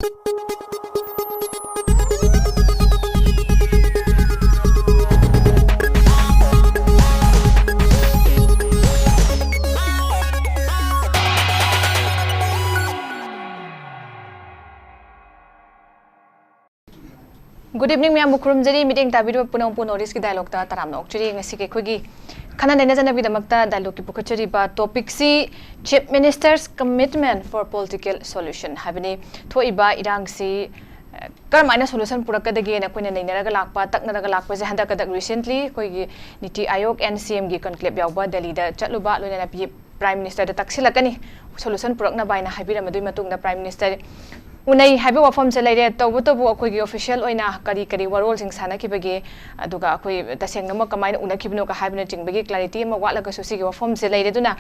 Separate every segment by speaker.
Speaker 1: Good evening, Ma'am Mukurumjari, meeting Tabiru Punong Punoris dialogue ta Taramno, Chiri, Ngasiki Kugi. Kana Nenazana Vidamakta, dialogue Pukachari, but topic C, Chief Minister's commitment for political solution. Habini, Toiba, Irang C. Karmina solution Puraka again, a Queen and Naragalakpa, Taknagalakpa, Handaka recently, Kogi, Niti Ayok and CMG conclave Yauba, the leader, Chatluba, Luna Prime Minister, the Taxilakani, solution Purana by Habira Madumatung, the Prime Minister. Unai habi wafam se laire tawbu akoi gi official oina kari warol sing sana ki bagi aduga akoi taseng nama kamaina una kibno ka habina ching bagi clarity ma wala ka susi gi wafam se laire duna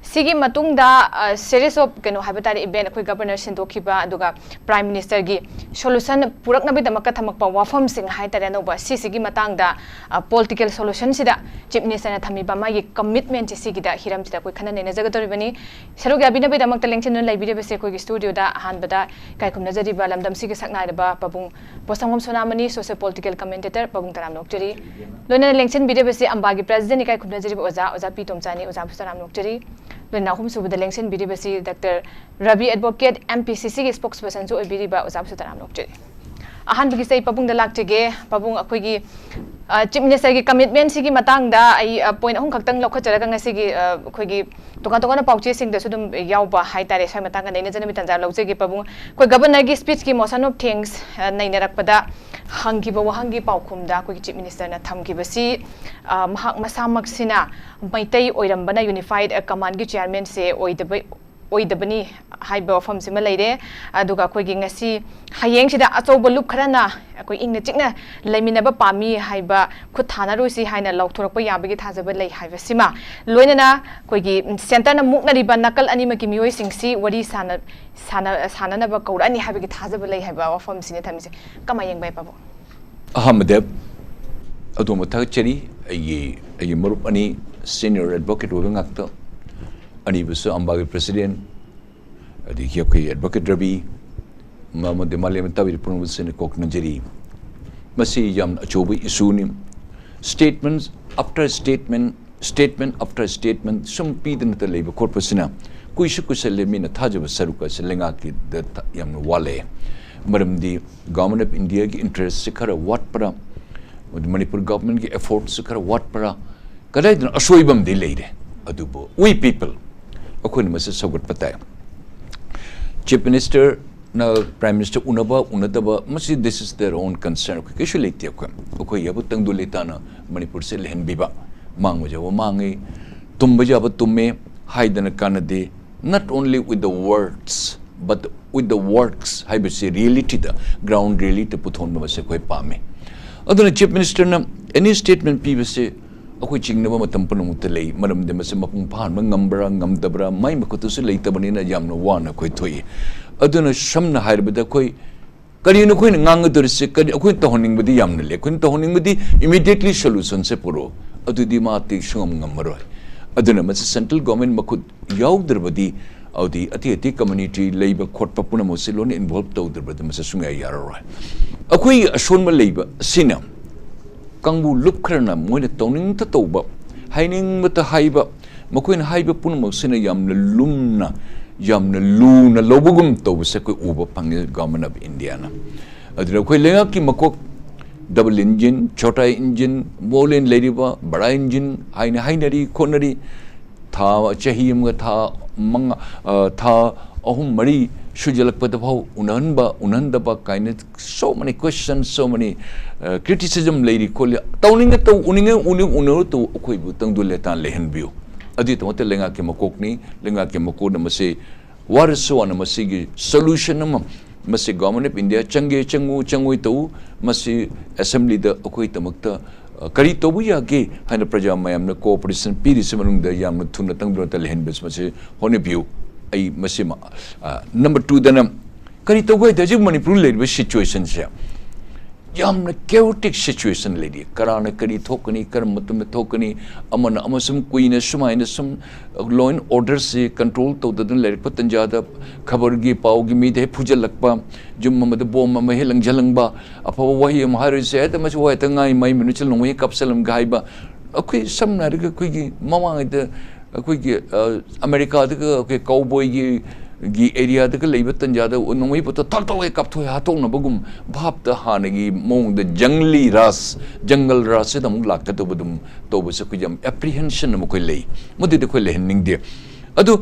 Speaker 1: sigi matung da series of keno habitari event akoi governor sinto kiba aduga prime minister gi solution purak na bi damaka thamakpa wafam sing hai tare no ba sigi matang da political solution sida chief minister na thami ba ma gi commitment sigi da hiram sida koi khana ne jaga tori bani sarugi abina bi damak talengchen non laibire be se koi gi studio da han bada Kaikum Nazari Balamdam Siki Saknaiba, Pabung, Posangum Sonamani, Socio-Political Commentator, Pabung Taram Nocturi, Luna Lengchen Bidebasi, Ambagi President, Kaikum Nazari Oza, P Tomcha, Oza Saram Nocturi, Lunahum Sub the Lengchen Bidebasi, Dr. Rabi Advocate, MPCC, Spokesperson, so Bidiba, Oza Saram Nocturi. Ahan bagi say Pabung the Laktige, Pabung Akwigi, Chief Minister commitment Sigi Matanga, I point home Katang Lokacharaga Sigi, Quigi, Tokatona Pauchi sing the Sudum Yauba, High Tare, Samatanga, and Mitanza, Losegi Pabung, Governor speech ki motion of things, Nainarakpada, Hangi Bawahangi Paukum, da, Chief Minister Natam Gibasi, Masamak Sina, Maitei Oirambana Unified Command Chairman say, Oidabani, high bow from Similade, Aduga Quiging a sea, Hayang Shida Atoba Lukrana, a quick in the China, Leminaba Pami, Haiba, Kutana Rusi, Hina, Loktorpa, Bigit has a belay, Hivasima, Luena, Quigi, Santana Mukna, Banakal, Animaki Muising sea, what is Sana Sanaba Code, any Habit has a belay, Haba from Sinatamis, Kamayang by Pabo.
Speaker 2: Ahamadeb Adomotacheri, a Murupani senior advocate with an actor. Ani was AMBA president, the Hiyoki advocate Rabi, Mamma de Malematavi pronounced in a cocknajeri. Masi Yam Achobi Isunim. Statements after statement, statement after statement, some peed in the labor corpusina. Kuishukuselemina Taja Saruka Selengaki, the Yam Wale. Madam the government of India interests Sikara what para, with the Manipur government efforts Sikara what para. Kadadan Ashoibam delayed. Adubo. We people. Ako ni masa sagot patay. Chief Minister na Prime Minister unaba unadaba masi this is their own concern. Kasi late ako. Ako yabot tang dulita na Manipur se lehen biba. Mango jawa mangi. Tumba jaba tumme haida na kanade. Not only with the words but with the works. Hay basi reality da ground reality puthon ba se koi pame. Ado na Chief Minister na any statement pi basi ako ching na matampunong talay maram de mas mapungpahan mangambra ngamdabra may makutuso lay tabani na yam na wana koy toy aduna sham na hairbada koy kanino koy ngangador se kani ako tahoning badi yam na le kun tahoning badi immediately solution se puro adu di mati shum ngamro aduna mas central government makut yaudr badi audi ati community labor court papuna mo silon involved to der badi mas sunga yaro ako ashon ma labor sina Kangbu lukkrana moina toning ta toba haining mata haiba makoin haiba pun maksina yamna lumna yamna luna lobugum toba se ko uba pangi government of India na adra koi lenga ki makok double engine chota engine molen ladiba bada engine hainari konari tha chahim ga tha mang tha ahum mari Shujalak Padabho, Unandaba kind so many questions, so many criticism lady call towning at the uno to Okuibutang do letan lehen view. Adit what Lenga Kemakokni, Lenga Kemako Namase, what is so on a Masigi solution Masi government of India, Changi Changu, Masi assembly the Okuitamakta. Karito buya ge hana praja mayam na cooperation piri simanung da yam na tuna tang do lehen bes masi hone view. Ay masima number 2 dana kari to goi da Manipur le situation sia yamna chaotic situation lady karana kari thokani karmatum thokani amana amasum queen sumaina sum law and order se control to the lerpa tanjada khabar gi pau gi mi de phujalakpa jum mamad bom ma he langjalangba apa wahi mahari se ta mas wa ta ngai mai minuchal nongoi kapsalam gaiba akoi samna ri ko gi mama de akoi gi america de ko cowboy gi area de leiba tanjada nongoi puta thak thok kap thoi hatong na bagum bhap ta hanagi mong de jungle ras se dam lak ta budum to bu se kujam apprehension mo koi lei modi de koi lehening de adu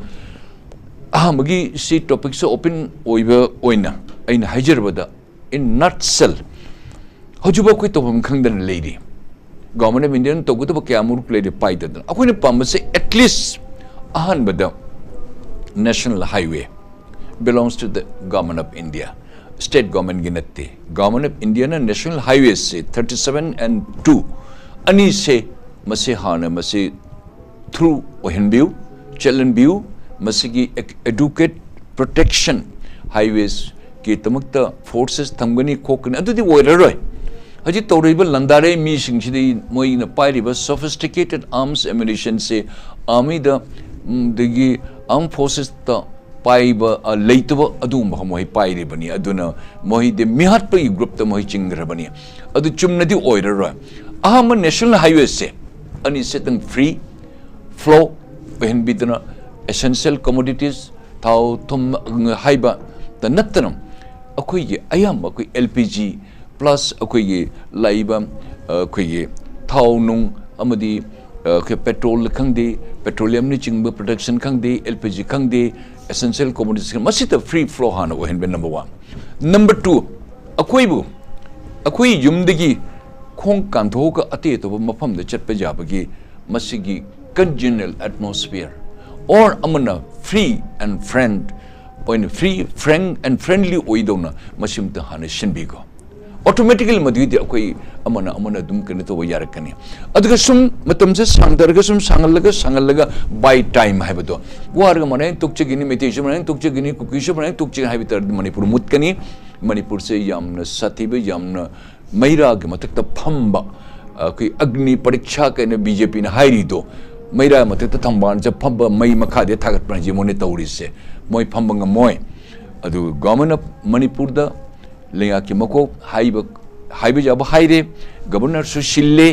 Speaker 2: ahamagi si topic so open oiba oina aina hajarabada in nutshell hojuba koi to bam khangdan lady government of India to gutu kya muruk lady pai da akoi ne pam se at least ahan bada national highway belongs to the government of India. State government ginatti. Government of India na national highways se 37 and 2. Ani se masi hana masi through Ohenbiu, Challenbiu, masigi educate protection highways ki tamakta forces thamgani kokani adu di oiraroi. Haji tawriba landare mi singchidi moi na pairiba sophisticated arms ammunition se army da digi armed forces ta paiba leitaba adum moi pairi bani aduna moi de mihat pai group ta moi chingra bani adu chumnadi oirara ahama national highway se ani setang free flow when bidna essential commodities tau thum haiba ta nattanam akoi gi ayam akoi LPG plus akoi gi laiba akoi gi tau nung amadi petrol khangde petroleum ni chingba production khangde LPG khangde essential commodities masita free flow hana wo hen number 1 number 2 akoi yumdagi khong kantho ka ate to mafam da chatpa jabagi masigi congenial atmosphere or amana free and frank and friendly oidona masimta hana shinbigo automatically madidi akoi amana dum kane to yarakani aduga sum matamse sangdarga sum sangalaga by time haibado warga mane tukchegini meditation mane tukchegini kukisha mane tukcheg haibitar manipur mutkani manipur se yamna satibe yamna maira ge matakta phamba koi agni pariksha kane BJP na hairi do maira matakta thamban je phamba mai makha de thagat pranji mone tawri se moi phamba ngamoy adu government of manipur da lenga ki mako haiba jab haire governor su shille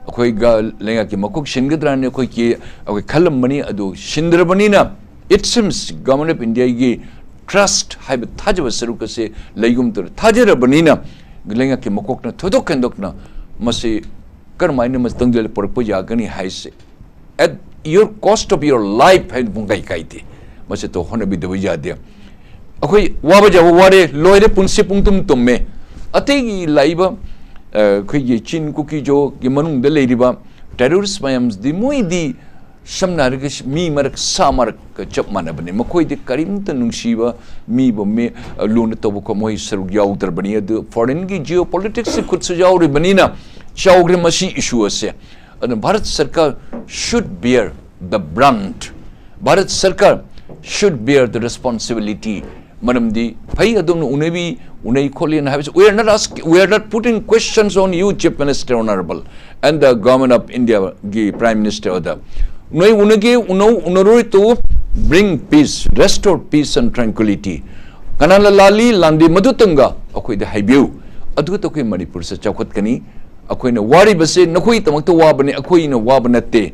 Speaker 2: akoi ga lenga ki mako shingadran ne koi ki akoi khalam mani adu shindra bani na it seems government of India gi trust haiba thajaba saruka se leigum tur thajara bani na lenga ki mako na thodok kendok na masi karmai ne mas tangjel porpo jagani haise at your cost of your life hai bungai kaite masi to hone bi debu jade akoi waba jabu ware loire punsi pungtum tumme ategi laiba khoi ye chin kuki jo gi manung de leiriba terrorist mayams di moi di samna rig mi marak samarak chap manabane makoi de karimta nungsiba mi bo me lun to ko moi sarug yaw dar bani adu foreign gi geopolitics se khud se jaw ri banina chawgre masi issue ase and Bharat Sarkar should bear the brunt. Bharat Sarkar should bear the responsibility. Manamdi pai adun unai kholian have we are not putting questions on you, Chief Minister Honorable, and the government of India gi Prime Minister oda unai unage unaroi to bring peace, restore peace and tranquility. Kanala lali landi madutanga akoi de haibiu adu to koi Manipur se chawkhat kani akoi na wari base nakoi tamak to wabani akoi na wabanate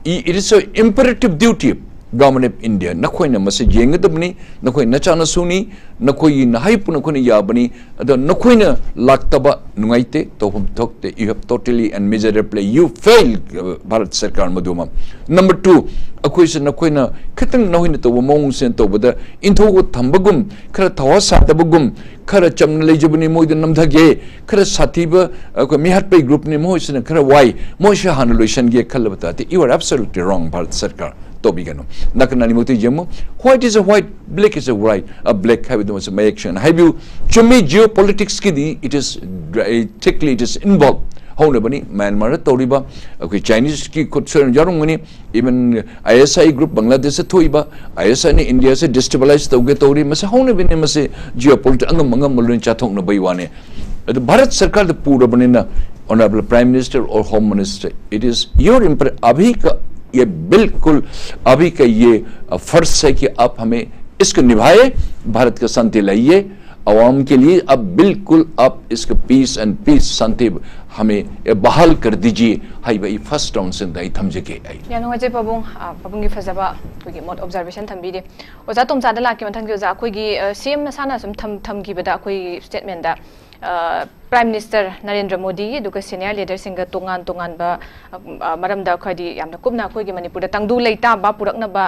Speaker 2: it is an imperative duty government of India nakoi na mase jengadabni nakoi na chana suni nakoi na haipu nakoi na yabani ado nakoi na laktaba nungaite topum thokte you have totally and miserably you failed Bharat Sarkar maduma. Number 2 akoi se nakoi na khatang nahoy na to mong sen to bada intho go thambagum khara thawa satabagum khara chamna lejabani moi de namdhage khara sathiba ko mihat pai group ne moi se khara wai moi sha hanulution ge khalbata you are absolutely wrong Bharat Sarkar to bigano nakanani moti jemo white is a white black is a white a black have the my action have you chumi geopolitics ki di it is technically it is involved how na bani Myanmar toriba okay Chinese ki concern jarung mani even ISI group Bangladesh se thoiba ISI ne India se destabilize tawge tori mase how na bani mase geopolitics angam mulun chathong na baiwane Bharat सरकार the पूरा बनेना honourable prime minister और home minister, it is your अभी का ये बिल्कुल अभी का ये फर्ज है कि आप हमें इसको निभाए, भारत का शांति लाइए आवाम के लिए। अब बिल्कुल आप इसका पीस एंड पीस शांति हमें बहाल कर दीजिए। हाई भाई फर्स्ट राउंड से दाई थमजे के आई
Speaker 1: या नुंगाजे पाबुंग पाबुंग की फजबा कोई मोड ऑब्जर्वेशन थंबीदे ओजा तुम चादा लाके मथंग ओजा कोई सीएम नसाना सुम थम की बदा कोई statement the prime minister Narendra Modi दुका सीनियर लीडर सिंगा तोंगान बा मरमदा खदी यामना कुबना कोई मणिपुर तंगदु लेता बा पुरकनबा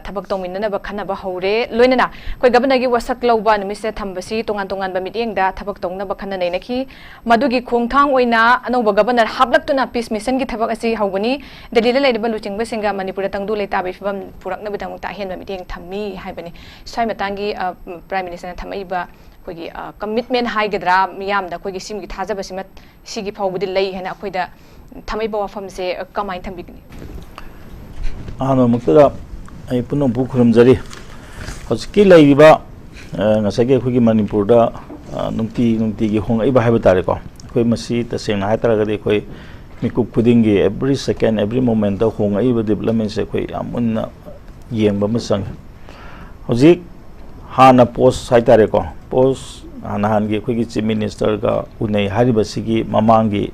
Speaker 1: थबक तोंमिननबा खनबा हौरे लोइनना कोई गवर्नर की वसक लौबा निमिसे थंबसी तोंगान मिटिंगदा थबक तोंगनबा खननै नखी मदुगी खोंथांग ओइना अनौबा गवर्नर हाबलक्तुना पीस मिशन की थबक असि हौबनी दिल्ली लेबा लुचिंगबा सिंगा मणिपुर तंगदु लेता बिफम पुरकनबदमता हेनबा मिटिंग थम्मी हाइबनी स्वाइ मतांगी प्राइम मिनिस्टर थमईबा कोई कमिटमेंट हाइगद्रा मियामदा कोई सिम की थाजबसिम सिगी फाउबदि लई हेना अखोइदा थमईबा वाफम से कमाइन थम्बिगनी
Speaker 3: आनो मुक्तदा आई पुनो बुखुरमजरी हजकी लईबा ngасage khoi gi manipur da nungti gi hong ai ba hai batare ko khoi masi ta seng hai tara ga khoi mikuk khuding gi every second every moment da hong ai ba development se khoi amun yeng ba masang hojik hana post hai tare ko post han gi khoi gi chief minister ga unai hari ba sigi mamang gi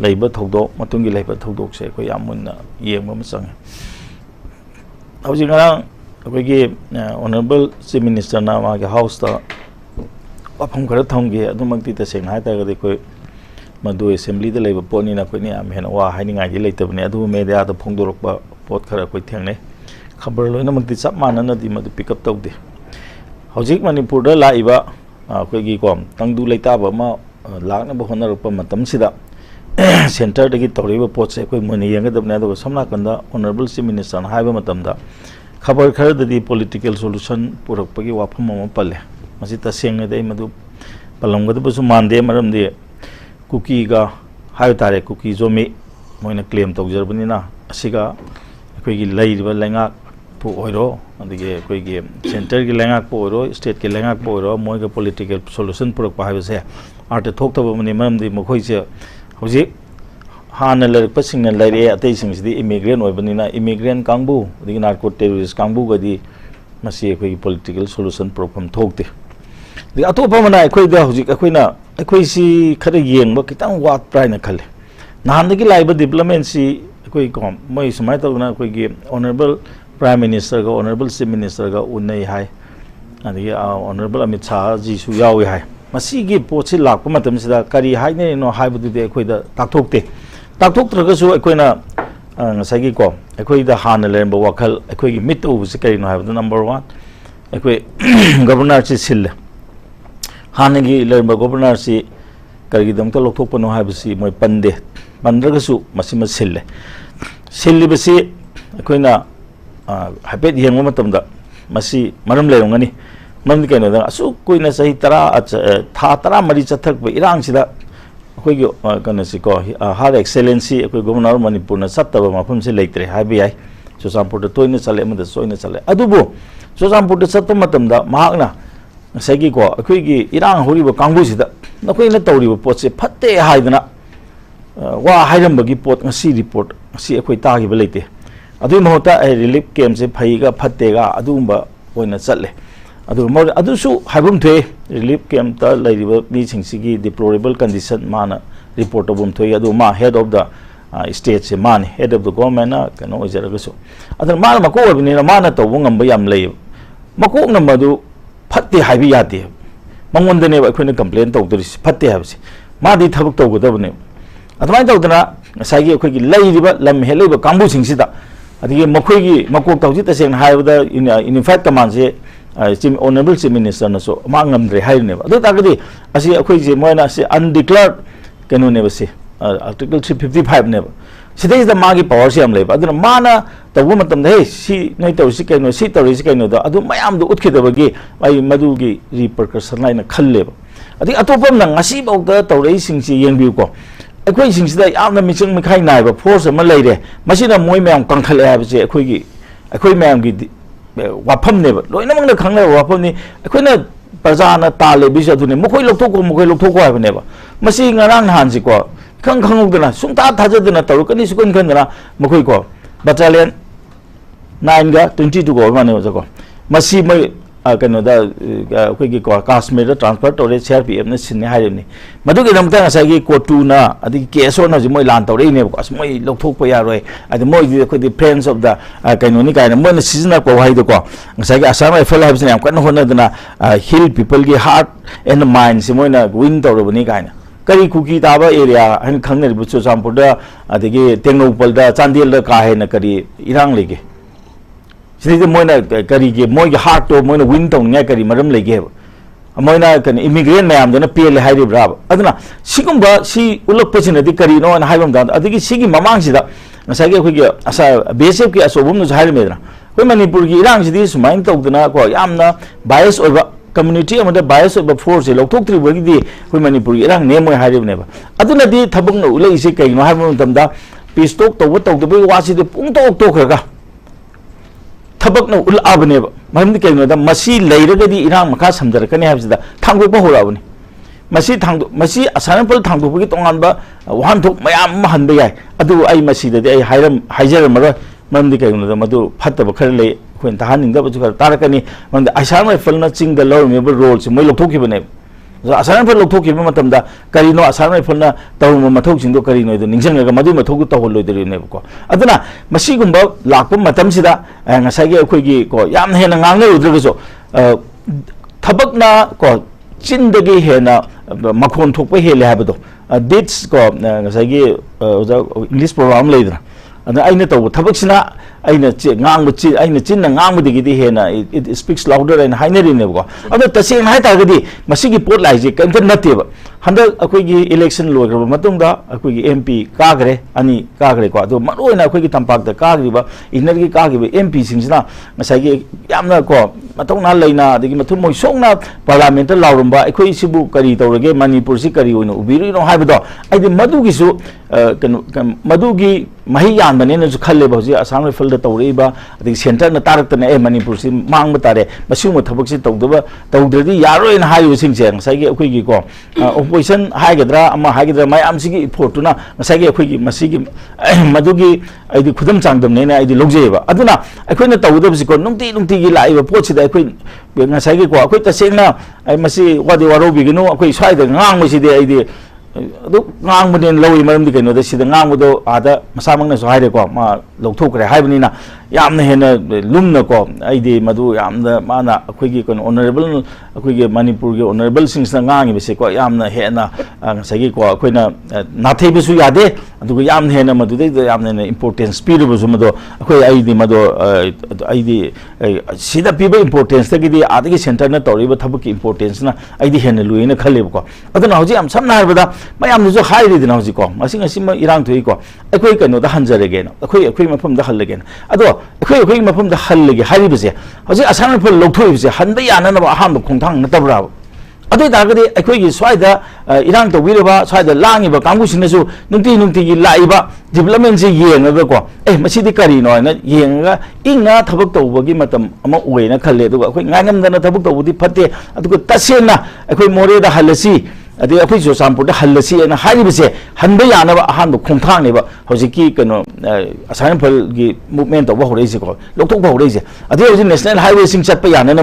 Speaker 3: leiba thodok matung gi leiba thodok se khoi amun yeng ba masang hojik ngarang अखोगी honourable chief minister ना मागे house ता वाफम खर थंगे अदुमक्ति तसेंग हायतागदि कोई मदु assembly दा लेबा pony ना कोई ने आम हेन वा हाइनिंगाय दि लेतबने अदु मीडिया दा फोंदोरकबा पोत खर कोई थेंगने खबर लोइना मक्ति सब मानना दि मदु पिकअप तौदे हौजिक मणिपुर दा लाइबा अखोगी कोम तंगदु लेताबा मा लाकना ब होनरप मतम सिदा सेंटर दगी तौरिबा पोत से कोई मनि यंगदबने अदु समना कंदा ऑनरेबल चीफ मिनिस्टर हाइबा मतमदा खबर खर ददी पॉलिटिकल सॉल्यूशन पुरकपगी वाफम अमा पल्ले मसी तसेंग दे मदु पलमगदबसु मानदे मरमदे कुकी गा हाय तारे कुकी जोमी मोइना क्लेम तौजरबनिना असिगा अखोगी लैरिबा लेंगाक पु ओइरो अदिगे अखोगी सेंटर की लेंगाक पु ओइरो स्टेट की लेंगाक पु ओइरो मोइगा पॉलिटिकल सॉल्यूशन पुरकपा हायबसे आर्ट थोक्तबा मनि मरमदे मखोइसे हौजी हाना लरपसिंग लैरे अतै सिंगसिदि इमिग्रेंट ओइबनिना इमिग्रेंट कांगबु दिग नार्को टेररिस्ट कांगबु गदि मसी अखोई पॉलिटिकल सॉल्यूशन प्रोग्राम थोकते दि अतोपा मना अखोई दा हुजिक अखोइना अखोई सी खरे येंगबा कितां वाट प्राइना खले नानदगी लाइबा डेवलपमेंट सी अखोई कॉम मै समाय तौना अखोई ऑनरेबल प्राइम मिनिस्टर का ऑनरेबल चीफ मिनिस्टर का उन्नै हाय अदि ऑनरेबल अमित शाह जी सु यावे हाय मसी गी पोछि लाकपा मतम सिदा करी हाइने नो हाइबदुदि अखोइदा ताकथोकते ताकथोक्त्रगसु अखोइना ngसागी को अखोइदा हान लेरब वखल अखोइगी मिट उबसे करिनो हाइबद नंबर 1 अखोइ गवर्नर से सिल हानगी लेरब गवर्नर से करिगी दमता लोथोपनो हाइबसी मोय पंदे पंद्रगसु मसिम सिल सिलिबसी अखोइना हाइपेट येंगो मतमदा मसी मरम लेरंगनी मरम कैनो दा असु कोइना सही 10 था 10 मरी चथक इरांग सिदा अखोगी कनसिको हार एक्सेलेंसी अखोई गवर्नर मणिपुर न सत्तब मफम से लेत्रे हाबि याय चोसामपुर तोइने चले मद सोइने चले अदुबो चोसामपुर सत्त मतमदा महाकना सगी को अखोगी इरांग होरिबो कांगबु सिदा नखोइने तौरिबो पोतसे फत्ते हाइदना वा हाइरमबगी पोत ngasi रिपोर्ट ngasi अखोई तागिबो लेते अदुइ महता रिलीफ कैम्प से फैगा फत्तेगा अदुंबा ओइना चले अदुसु हाइबम थे रिलीफ कैम्प ता लैरिबा मीसिंगसिगी डिप्लोरेबल कंडीशन माना रिपोर्ट अबम थे अदु मा हेड ऑफ द स्टेट से माने हेड ऑफ द गवर्नमेंट ना कनो ओजरगसु अदर माना मको अबनिना माना तौबो ngamba yam lay मको नमदु फत्ते हाइबि याते मंगोंदने अखोइना कंप्लेन तौदरिस फत्ते हाबसि मादि थबक तौगदबने अदमाय तौदना साइगी अखोइगी लैरिबा लम हेलैबा कांबुसिंगसिदा अदिगे मखोइगी मको तौजि तसेंग हाइबदा यूनिफाइड कमांड से ऑनरेबल चीफ मिनिस्टर नसो मांगमद्रे हाइने अदु तागदि असि अखोइजे मोयना से अनडिक्लेयर्ड कनो ने बसे आर्टिकल 355 ने सिदे द मागी पावर से हम लेबा अदु माना तबु मतम हे सी नै तौसि कनो सी तौरिसि कनो द अदु मयाम दु उतखिदबगी आई मदुगी रिपरकशन लाइन खल्लेबा अदि अतोपम न ngasi बौदा तौरै सिंगसि येंबिउ को अखोइ सिंगसिदा यामना मिचिंग मिखाइ नाइबा फोर्स अमा लैरे मसिना मोय मयाम कंखले हाबसे अखोइ मयाम गी वाफम ने लोइनमंग खंगले वाफम नि अखोइना Pajana Tale Bishatune, Mokoi Lotoko, Mokoi Lotoko, never. Masi Naran Hansiko, Kankangana, Sunta Tajana, Tarukani Sukun Kandana, Mokoiko, Battalion 9 22 go, 1 years ago. Masi my Canada, Quiki Casmate, transport or HRP, Sin Hireni. Maduki Namtan Sagi Kotuna, at the Kesona, Moy Lantorine, because Moy Lotokoya, at the Moy the pens of the Canonica, and when the season of Kohaido, Sagi Asama Phillips and Kanahona, hill people get heart and mind, Simona, winter of Nikana. Kari Kuki Taba area, and Kangan Butsu Sampuda, at the Tengo Polda, Sandil Kahana Kari, Irang League. Sini moina kari ke moi heart to moina win tong nya kari maram lege moina kan immigrant mayam dana pl hairi brab aduna sigumba si ulak pachina di kari no an haibam da adigi sigi mamang sida ngasai ge khoi asa basic ki asobum no hairi medra koi manipur gi irang sidi sumain tong dana ko yamna bias oba community amada bias oba force lokthok tri bogi di koi manipur gi irang ne moi hairi neba aduna di thabung no ulai ise kai no haibam tamda peace talk to de wasi de pung to khraga Tabak no ul abneba, Mamdi Kano, the Masi later the Iran Makas Hamder can have the Tango Bohoravani. Masi a sample tango put on one took my Mahanday. Adu I Masi the day Hizer Mara, Mamdi Kano, the Madu Patabakale, when Tahan double Tarakani, when the Asama fell not sing the low member roles in Milo Tokiban. So Asama Loki Matamda, Carino, Asama Fona, Tawma Matok in the Carino, the Ninja Maduma Toku Tawolo de Nebuco. Adana, Masigumba, Lakum Matamsida, and a Saga Quigi, Yam Hen and Anglo Driviso, Tabakna, Chindagi Hena, Macon Tope Hele Habito, dates go Sagi English program later. And I know Tabaksina. I know Chin and Ang with the Gidi Hena, it speaks louder and higher in Nebuco. Other the same Hatagadi, Masigi Port Lizik, and native. 100 Aquigi election lawyer, Matunda, Aquigi MP, Kagre, Ani Kagre, Maro and Aquigi Tampak, the Kagriba, Inagi Kagi, MP Sinsna, Masagi Yamna Ko, Matona Lena, the Matumo Songna, Parliamental Laurumba, Equisibu Carito, again Manipur Sikari, Ubiri, no Habido. I did Madugisu, Madugi, Mahiyan, Manenas Kalebosi, Asam Fil the Toriba, the center Nataran e Manipur, Mang Matare, Masumo Tabuxi Togduba, Togdi, Yaro and Hayu Sing, Sagi Aquigi. Opposition Hagadra, Ama Hagadra, my Amsigi Portuna, Masagi Quigi, Masigi, Madugi, I the Kudam Changdom, Nena, I the Logeva. Aduna, I couldn't tell the Zico, Numti, live ports that I couldn't, Nasagi, I quit the same now. I must see what they were over, you know, I quit side and Nang was the idea. Nang within low American, the Sidang with other Masamangas Hideko, Loktok, Hibnina, Yamna, Lumnaco, ID Madu, Yam the Mana, a quick honorable, a quick Manipur, honorable since the Nang, we say, Yamna, Hena, Sagiko, Quina, Natabisu Yade, and to Yam Hena Madu, the Yam important speed of Zumado, a ID Mado, ID, see the people importance, take the Adi Center, or even Tabuki importance, ID Hena Luina Kalibco. I don't know, I'm some Narvada. My am is so highly than Oziko. I think I see my Iran to Eco. A quick and the Hanser again. A quick from the Hull again. Ado, a quick from the Hull again. Haribise. I say a sample Lotu is a Handayan and a hand of Kontang, Natabra. Ado Dagadi, a quick is why the Iran to Wilba, side the Langiba, Kamusinesu, Nunti, Laiba, developments a year and a go. Eh, Masidi Carino and Yenga, Inga Tabukto, Gimatam, Amaway, and a Kaledo, a quick Nangam than a Tabukto with the Pate, a good Tassina, a quick More the Halasi. The official sample the Halasi and Haribise, Hanbayana, a hand of Kontaniba, Hosiki, a sample movement of Wahoresico, Loto Resi. At the National Highway Sing Sapayana,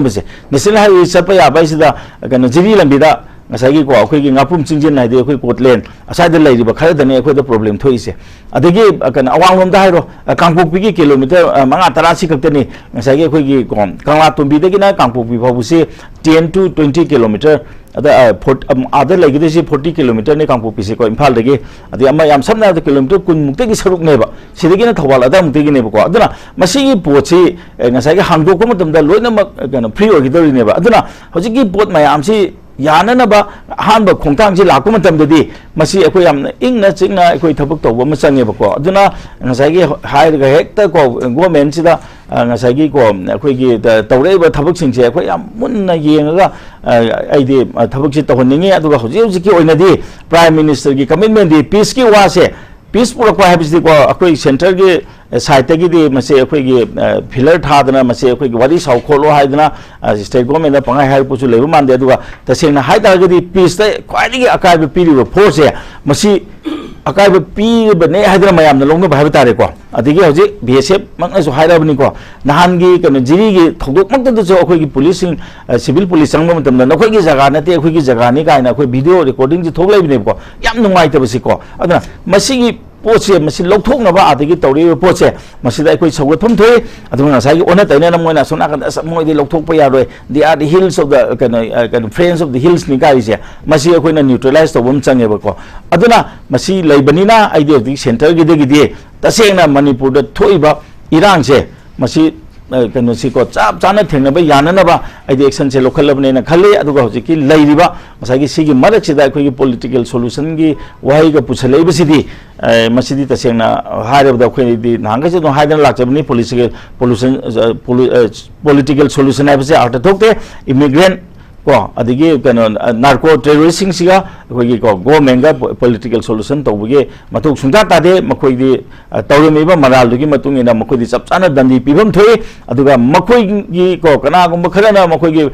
Speaker 3: National Highway Sapaya, Baisida, Civil and Bida, Asagi, quick Apum Sinjin, idea quick port lane, aside the lady, but Kaladane, the problem twice. At the gate, a can around Dairo, a Kampu Piki kilometer, Mangatarasi Katani, Asagi, quick gone, Kalatum Bidegina, Kampu, we say 10 to 20 kilometer. Other like this 40 kilometer ne Kampu Pisiko in Palage, the Amayam some other kilometer could take his Haruk neighbor. She again at Adam taking neighbor. Adana, Masigi Pochi, and as I hand go come them the Luna pre-orgidary neighbor. Adana, Hosiki put my amsi Yanaba, Hanba Kontangi Lakumatam the day, Masi Equam, Ingna, Signa, Equitabukto, Womasan Yabako. Adana, and as I get high the hector go and go mensida, and as I get go, Quigi, the Toreba Tabuxing, Equam, Muna Yenga, idea, Tabuxi Toninga, to Hosiki in a day, Prime Minister, commitment, the Piski was peace purakpa habisi ko akoi center ge site gi di mase akoi gi pillar thadana mase akoi gi wari sau kholo haidana state government na pangai hai puchu lebu mande aduga tasengna haida gi peace ta kwai gi akai be piri force masi akai be pi bane haidana mayam na longna bhai tare ko adigi hoji bsf mang so haida bani ko nahan gi kan jiri gi thogdok mak ta so akoi gi police civil police sang mam tam na akoi gi jaga na te akoi gi jaga ni kai na akoi video recording ji thoglai bine ko yam nungai ta basi ko aduna masi gi पोचे मसी लौथोकनबा आदगी तौरी पोचे मसीदा अखोई सौगतफम थोई अदुगा ngasai ओना तैना नमोइना सोना का मोइदि लौथोकपा यारोय they are the hills of the can friends of the hills नि गाइसे मसी अखोइना न्यूट्रलाइज तौबम चंगेबको अदुना मसी लैबनिना आइडियोलॉजी सेंटर गिदे तसेंगना मणिपुर द थोइबा इरांगसे मसी कनो सिको चाप चाना थेंगनबा याननबा आइदि एक्शन से लोखलबनेना खले अदुगा होजिकि लैरिबा मसागी सिगी मरकसिदा अखोइगी पॉलिटिकल सॉल्यूशन गी वाहिगा पुछलेबसिदी मसीदी तसेंगना हायरबदा अखोइदी नांगसे दो हायदन लाचबनी पॉलिटिकल सॉल्यूशन आइबसे आर्ट थोकते इमिग्रेंट को अदिगे कनो नार्को टेररिस्टिंग सिगा अखोइगी को गवर्नमेंट गा पॉलिटिकल सॉल्यूशन तौबगे मथुक सुंता तादे मखोइदी तौरमेबा मरालदुगी मतुंगिना मखोइदी चपचाना दंदी पिबम थोइ अदुगा मखोइगी को कनागुम खरना मखोइगी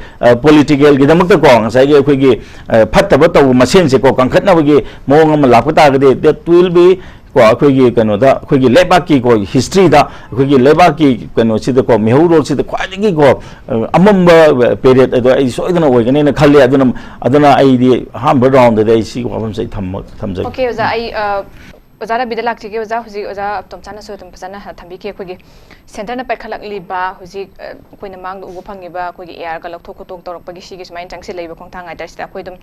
Speaker 3: पॉलिटिकल गी दमक को ngasai अखोइगी फत्तब तौ मसेन से को कंखतनाबगी मोंग अम लापतागदे दैट विल बी को अखोइगी कनो दा अखोइगी लेबाकी को हिस्ट्री दा अखोइगी लेबाकी कनो सिद को मेहुरो सिद ख्वाइगी को अमम पीरियड अदो आई सोइदना ओइगने न खले अदना आई दि हाम राउंड दे सी को हम से थमजे
Speaker 1: ओके ओजा आई ओजारा बिदा लाक्ति के ओजा हुजी ओजा तोमचाना सो तुम फसना थंबी के अखोइगी सेंटर न पैखलक लिबा हुजी कोइना मांग उबो फंगिबा अखोइगी एआर का लखथोक खतोक तौरकपगी सिगी सुमाइन चंगसे लेबा खोंथांग आइतरसिदा अखोइ दुम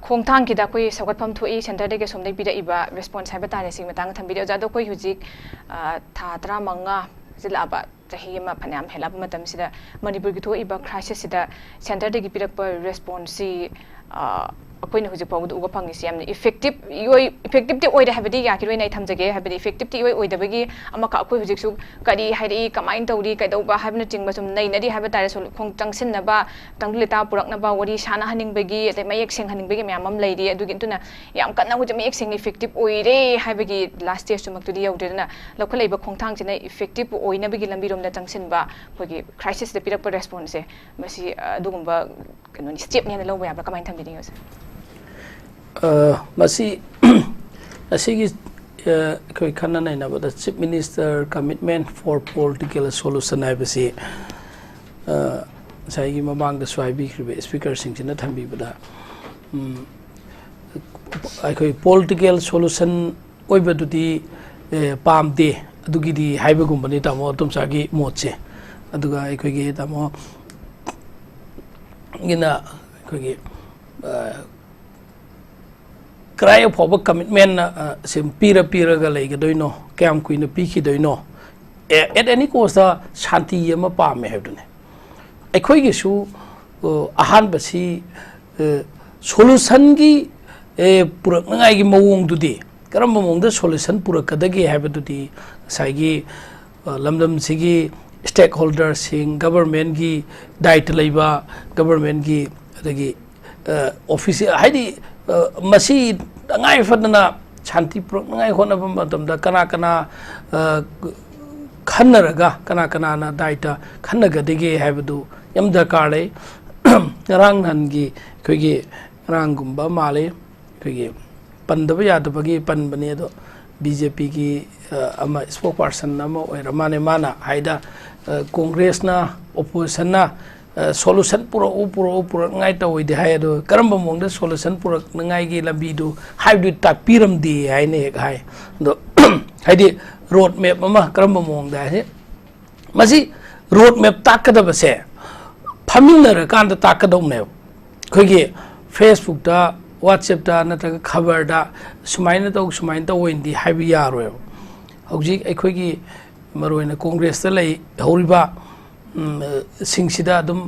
Speaker 1: खोंथांग की कोई सौगतफम थोई सेंटर दे सोमदे पिरइबा रिस्पॉन्स हाइबा तारे सिंग मतंग थंबिदे ओजादो कोई हुजिक था 15 जिलाबा चही अमा फनाम हेलाब मतम सिदा मणिपुर की थोइबा क्राइसिस सिदा सेंटर दे पिरप रिस्पॉन्स सी अखोइना हुजिक फाउद उगा फंगिसि यामने इफेक्टिव दे ओइदे हाबदि याकिरोइ नाइ थमजगे हाबदि इफेक्टिव दे ओइदबगी अमका अखोइ हुजिक सु करी हाइदि कमाइन तौरी कैदौबा हाबना चिंगबा सुम नैनदि हाबा तारे सो खोंग चंगसिनबा तंगलिता पुरकनबा वरि साना हनिंगबगी अते मयेक सेंग हनिंगबगी म्यामम लैदि अदुगि तुना याम कन्ना whose मयेक Seng effective ओइरे हाबगी last stage सुमक्तुदि यौदेना लौखलैबा खोंथांग सिना इफेक्टिव ओइनबगी लंबिरोमदा चंगसिनबा खोगी क्राइसिस दे पिरप रेस्पॉन्स से मसी अदुगुंबा कनो स्टेप ने लौबा याबा कमाइन थमबिदि योस
Speaker 4: मसी असीगी कोई खन्ना नहीं ना बता chief minister commitment for political solution है बसी साइगी ममांग द स्वाइबी क्रिबे स्पीकर सिंह ने थंबी बदा कोई पॉलिटिकल सॉल्यूशन ओइ बदुदी पाम दे अदुगी दी हाइबे गुंबनी तामो तुमसागी मोचे अदुगा कोई तामो गिना कोई क्राई फॉब कमिटमेंट से पीर गलेगदोइनो क्या कुन पीखीदोइनो एट एनी कोस्ट शांति पामे है अखोईगीसु अहानबसी सोल्यूशन की पुरकनाई मवोंगदुदी करम मवोंगद सोल्यूशन पुरकदगे हैबदुदी साइगी लमदमसिगी स्टेक होल्डर सिंग गवर्नमेंट की दायित्व लेबा गवर्नमेंट की अदगी ऑफिस हाइदी मसी तंगाई फदना शांति पुरकनाई होनब मतमदा कना कना खन्नरगा कना कना ना दायित्व खन्नगदगे हैबदु यम दरकार ले रंग हनगी कोई रंगुंबा माले कोई पंदब यादबगी पनबने दो बीजेपी की स्पोकपर्सन माने माना हाइदा कांग्रेस ना ओपोजिशन ना सोल्यूशन पुरनाई तौदे है करम मौद सोल्यूशन पुरनाई लंबी हाइबी तापीरमदी है है रोड मैप करम मौद है रोड मैप ताकदबसे फमीनरकान ताकदौने अखोई फेसबुक व्हाट्सएप नत्रग खबर सुमाइन तौ सुमाइन तौदी है यारोय हौजिक अखोई मरोइना कांग्रेस लेहौरिबा सिंगसिदा अदुम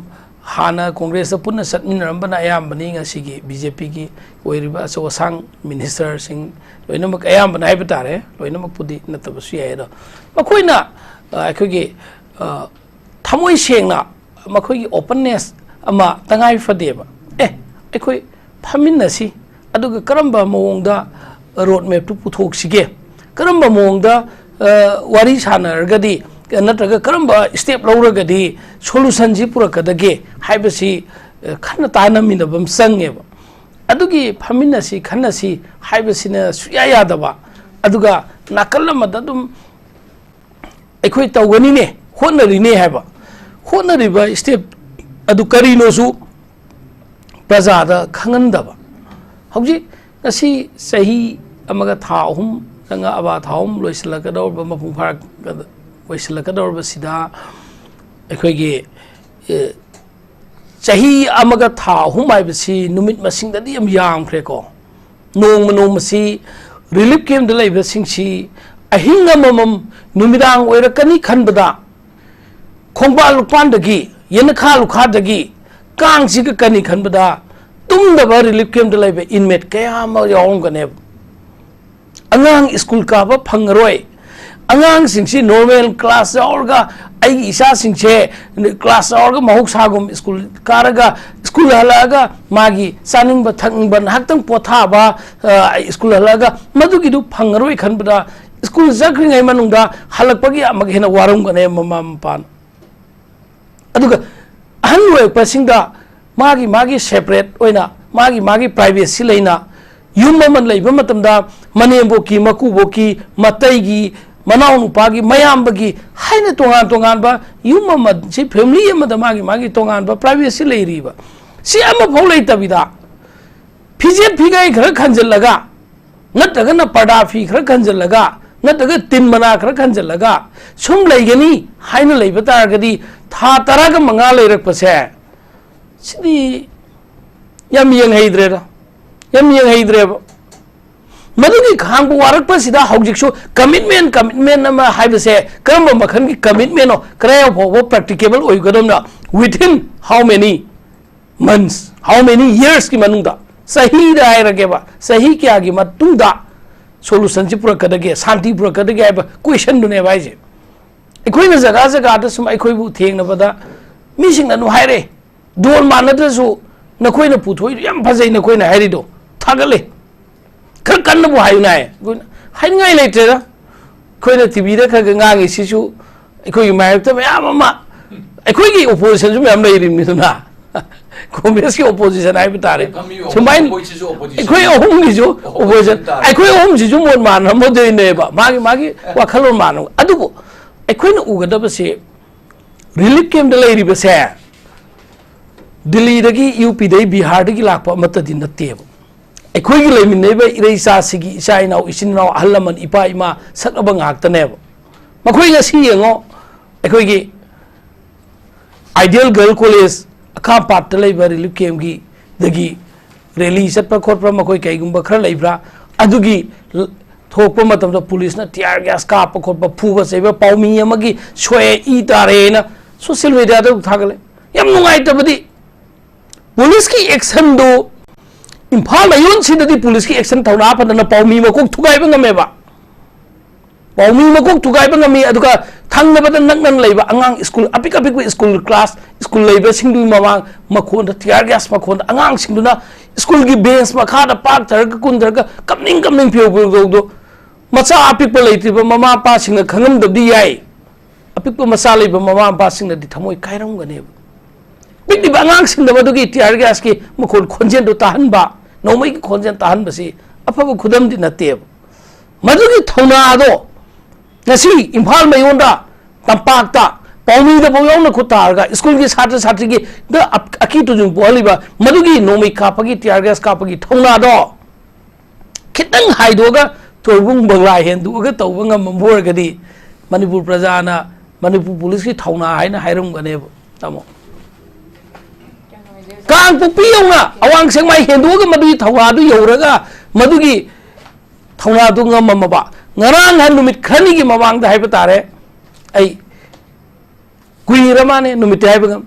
Speaker 4: हाना कांग्रेस पुनः चटमिनरबना अयामबनी ngasiगी बीजेपी की ओइरिबा असोसांग मिनिस्टर सिंग लोइनमक अयामबना हाइबा तारे लोइनमक पुदी नतबसु यायदो मखोइना अखोगी थमोइ सेंगना मखोगी ओपननेस अमा तंगाइ फदेबा अखोई फमिनसी अदुगा करम्बा मवोंगदा road map tu puthok sige karamba mongda wari sanargadi natraga karamba step lauragadi solution ji purakadage haibasi khana tana minabam sangeba adugi phamina si khana si haibasina suya yadaba aduga nakalla madadum ekhoi tawgani ne honari ne haiba honari ba step adu karino su prajada khangandaba hauji nasi sahi amaga thahum sanga aba thahum loisilakador ba mapung pharak loisilakador ba sida ekhoi ge sahi amaga thahum ai ba si numit masing da di am yam khre ko nong masi relief camp da lai ba sing si ahinga mamam numidang oirakani khanbada khongba lupan dagi yenakha lukha dagi kang si ka kani khanbada tumda ba relief camp da lai ba inmate kaya ma yawng kane angang school ka ba phangroi angang singsi normal class orga ai isa singche class orga mahuk sagum school karaga school halaga magi saning ba thang ban haktang potha ba school halaga madugi du phangroi khanbada school zakri ngai manungda halakpagi amag hena warum gane mama pan aduga hanwe pasingda magi separate oina magi privacy leina yumman leiba matamda manembo ki makubo ki matai gi manau nupagi mayambagi haina tongan ba yumman si family amada magi tongan ba privacy leiri ba si ama pholai tabida pije phigai khara khanjal laga nataga na pada phi khara khanjal laga nataga tin mana khara khanjal laga sum leigani haina leiba targadi tha taraga manga leirak pase sidi yam yang heidre madugi khangbu warak pasida hojiksu commitment nama haibase karamba makhan ki commitment no krayo pho practicable oigodom na within how many months how many years ki manungda sahi da airage ba sahi kya gi matungda solution ji pura kadage santi pura kadage ba question dune ba je ekhoi na jaga da sum ekhoi bu theng na bada mising na nu haire dol manada su na khoi na puthoi yam phajai na khoi na hairi do thagale khar kan bu hayu na hai ngai leite da khoi na tv da kha ngangi sisu ekhoi mai ta ma ekhoi gi opposition su yam leiri mi na Congress ki opposition ai bitare sumain ekhoi ohum gi ju opposition ekhoi ohum ji ju mon man mo de ne ba magi wa khalon man adugo ekhoi na ugada ba se relief camp da leiri ba se Delhi dagi UP dai Bihar dagi lakpa matadi natte ekhoi gi leimin ba irei sa sigi isa inau isin nau halaman ipa ima sakaba ngak tane makhoi nga si yengo ekhoi gi Ideal Girl College akha pat lei ba relief camp gi dagi rally satpa khotpa makhoi kai gumba khara leibra adugi thokpa matam da police na tear gas ka pa khotpa phuba seiba paumi amagi soe I tare na social media da thagale yam nungai tabadi police ki action do imphal mayon sidadi police ki action thawna panana paumi makok thugai ba ngame ba paumi makok thugai ba ngami aduga thangna bada naknan leiba angang school apik school class school leiba singdu mawang makhon da tear gas makhon angang singduna school gi bench makha da park tharga kundarga kamning pyo do macha apik pa leiti ba mama pa singna khangam dabdi yai apik pa macha leiba mama pa singna di thamoi kairam gane big di bangang sing da madugi tear gas ki makhon khonjen do tahan ba nomai ki khonjen tahan ba si aphaba khudam di natte madugi thona do ngasi imphal mayonda tampak ta paumi da boyong na khutar ga school ki satri ki da aki to jung boli ba madugi nomai ka pagi tear gas ka pagi thona do khitang haidoga torbung bangla hendu ga tawanga mambor ga di manipur prajana manipur police ki thona haina hairum ga ne tamo Kang pupi yonga awang seng mai hendu ga madui thawa du yoraga madugi thauna du ngam ba ngarang han numit khani gi mawang da haiba tare ai kuiramane numit haiba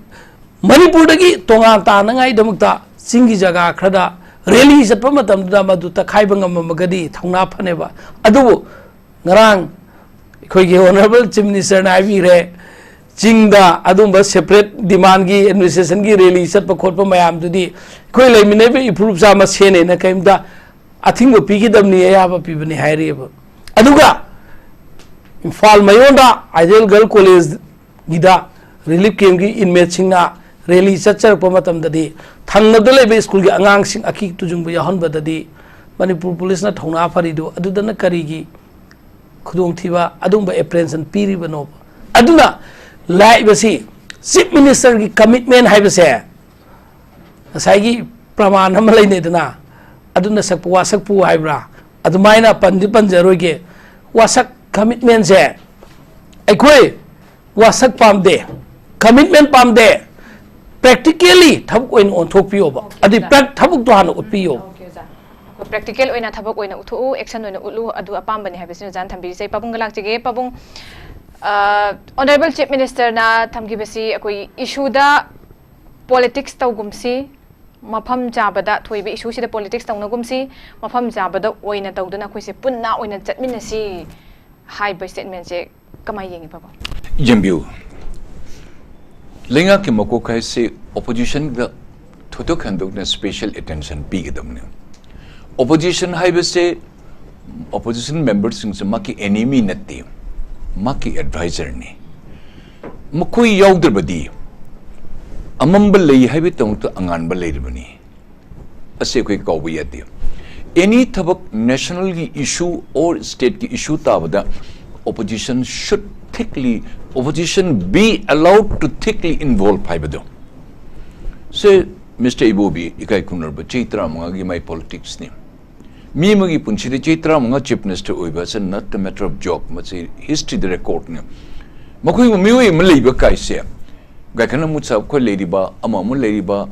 Speaker 4: manipur dagi tonga ta nangai damukta singi jaga khrada rally satpa matam da madu ta khaiba ngam magadi thauna phane ba adu ngarang khoi gi honorable chief minister na bi re Jingda adumba separate demand gi administration gi rally sat pa khot pa mayam du di khoi lai mine be improve sa ma sene na kaim da अथिंग पीगदबनी अयाब पीबनी हायरेब अदुगा इम्फाल मयोंदा ideal girl college गिदा relief camp की inmate सिंगना रैली चचरप मतमददी थंगद लेबे स्कूल की आंगांग सिंग अकी तुजुंग याहनबददी मणिपुर पुलिस ना थौना फरीदो अदुदना करीगी खुदोंग थीबा अदुंबा एप्रेंशन पीरिबनो अदुना लाइबसी चीफ मिनिस्टर की कमिटमेंट हाइबसे असाइगी प्रमाण हम लेनेदना अदुना सकपु वासकपु हाइब्रा अदुमाइना पंदि पंजरोगे वासक कमिटमेंट से अखोय वासक पामदे commitment पामदे practically thab oin on thok piyo ba adi thabuk to han utpiyo
Speaker 1: practical oina thabuk oina uthu action oina ulu adu apam bani habisinu jan thambi sei pabung galak chige pabung honorable chief minister na thamgi besi akoi issue da politics tawgumsi mafam jabada thoibe issue sida politics tawnagumsi mafam jabada oina tawduna khoi se punna oina chatminasi high by statement je kamai yengi pabung
Speaker 2: Jambiu Lenga ke mako kai se opposition da thoto khandok na special attention pi gedam ne opposition haibe se opposition members sing se maki enemy natti maki advisor ne makoi yaudr badi amambal lei haibe tong to angan bal lei bani ase koi kawbi yati any thabak national ki issue or state ki issue tabada opposition should opposition be allowed to thickly involve Paibado. Say, Mr. Ibobi, Ikai Kunarba, Chaitra Mangagi, my politics name. Me Magi Punchi, the Chaitra Manga Chief Minister Uibas, and not a matter of joke, but say history the record name. Makui Mui Maliba Kaisia, Gakana Mutsa, Ladiba, Amamu Ladiba,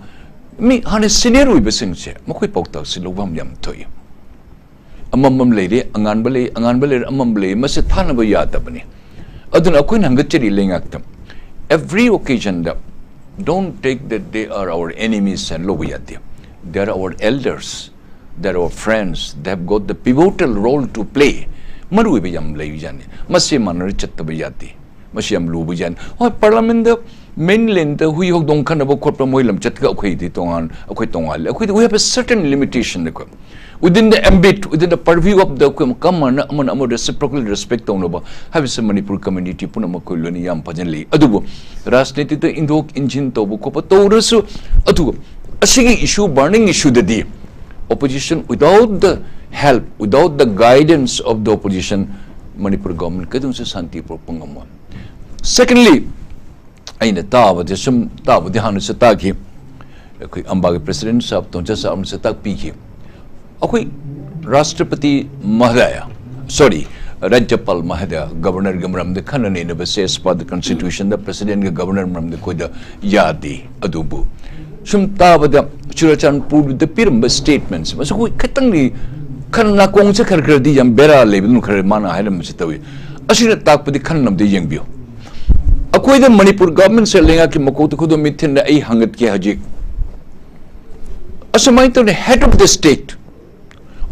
Speaker 2: me on a senior Uibasinse, Makui Pokta, Silobam Yam Toy. Amam lady, Anganbale, Amambale, Masatana Yatabani. Aduna Queen Hangachari Lingaktam. Every occasion, don't take that they are our enemies and Lobuyati. They are our elders, they are our friends, they have got the pivotal role to play. Maruibiyam Lavijani, Masiman Richatabayati, Masiam Lubujan, or Parliament the mainland, who you don't kind of a corporate moilam chatka Tongal, we have a certain limitation. Within the ambit, within the purview of the common among reciprocal respect on have some Manipur community, Punamakuli, Yam Pajanli, Adubo, Rasneti the Indok engine Tobu Kopatorusu, Adu, a singing issue, burning issue the day. Opposition without the help, without the guidance of the opposition, Manipur government, Kadunsa Santi Propungamon. Secondly, in the Tawa, the Sum Tawa, the Hanusataki, AMBA President Sab Tomcha Satak Piki. Okay, Rashtrapati Mahadaya, sorry, Rajapal Mahadaya, Governor Gamram, the Kanan in the says part the Constitution, the President, the Governor Ram the Koda Yadi, Adubu. Some Tavada, Churachan put with the Piramba statements. So we Katangi Kanna Kongsa Karkradi and Bera Levin Karamana Hadam Sitawi. Ashina talk with the Kanam the young view. Akoi the Manipur government selling Aki Makoto Kudo Mitin the 800 Kihajik. Asamaito the head of the state.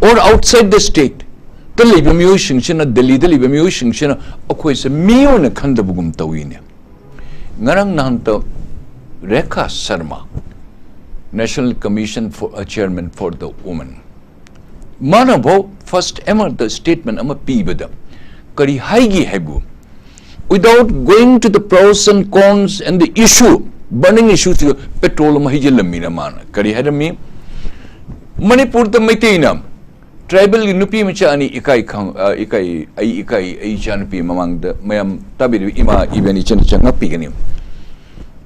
Speaker 2: Or outside the state, the labor musician, Delhi, the labor musician, Aquis, a meal a Kandabugum Tawin. Narang Nanta Rekha Sarma, National Commission for a Chairman for the Woman. Manabo first ever the statement I'm a Pibada, Kari Haigi Hebu, without going to the pros and cons and the issue, burning issues, petrol Mahijalamina Mana, Kari Hadami, Manipur the Maitina. Tribal Nupi Machani Ikai Chanpi among the Mayam Tabi Ima even Changa Piganim.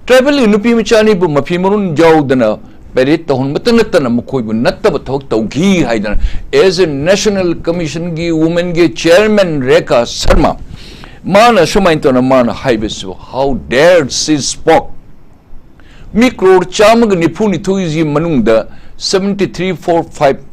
Speaker 2: Tribal Nupi Machani Mapimurun Jodana, Perito, Matanatana Mukobu, Natabatok, Togi Haidan, as a National Commission Gi Women Gi Chairman Reka Sarma. Mana Shumaintona Mana Haibisu, how dared she spoke. Mikro Chamag Nipuni Tuizi Manunda 7345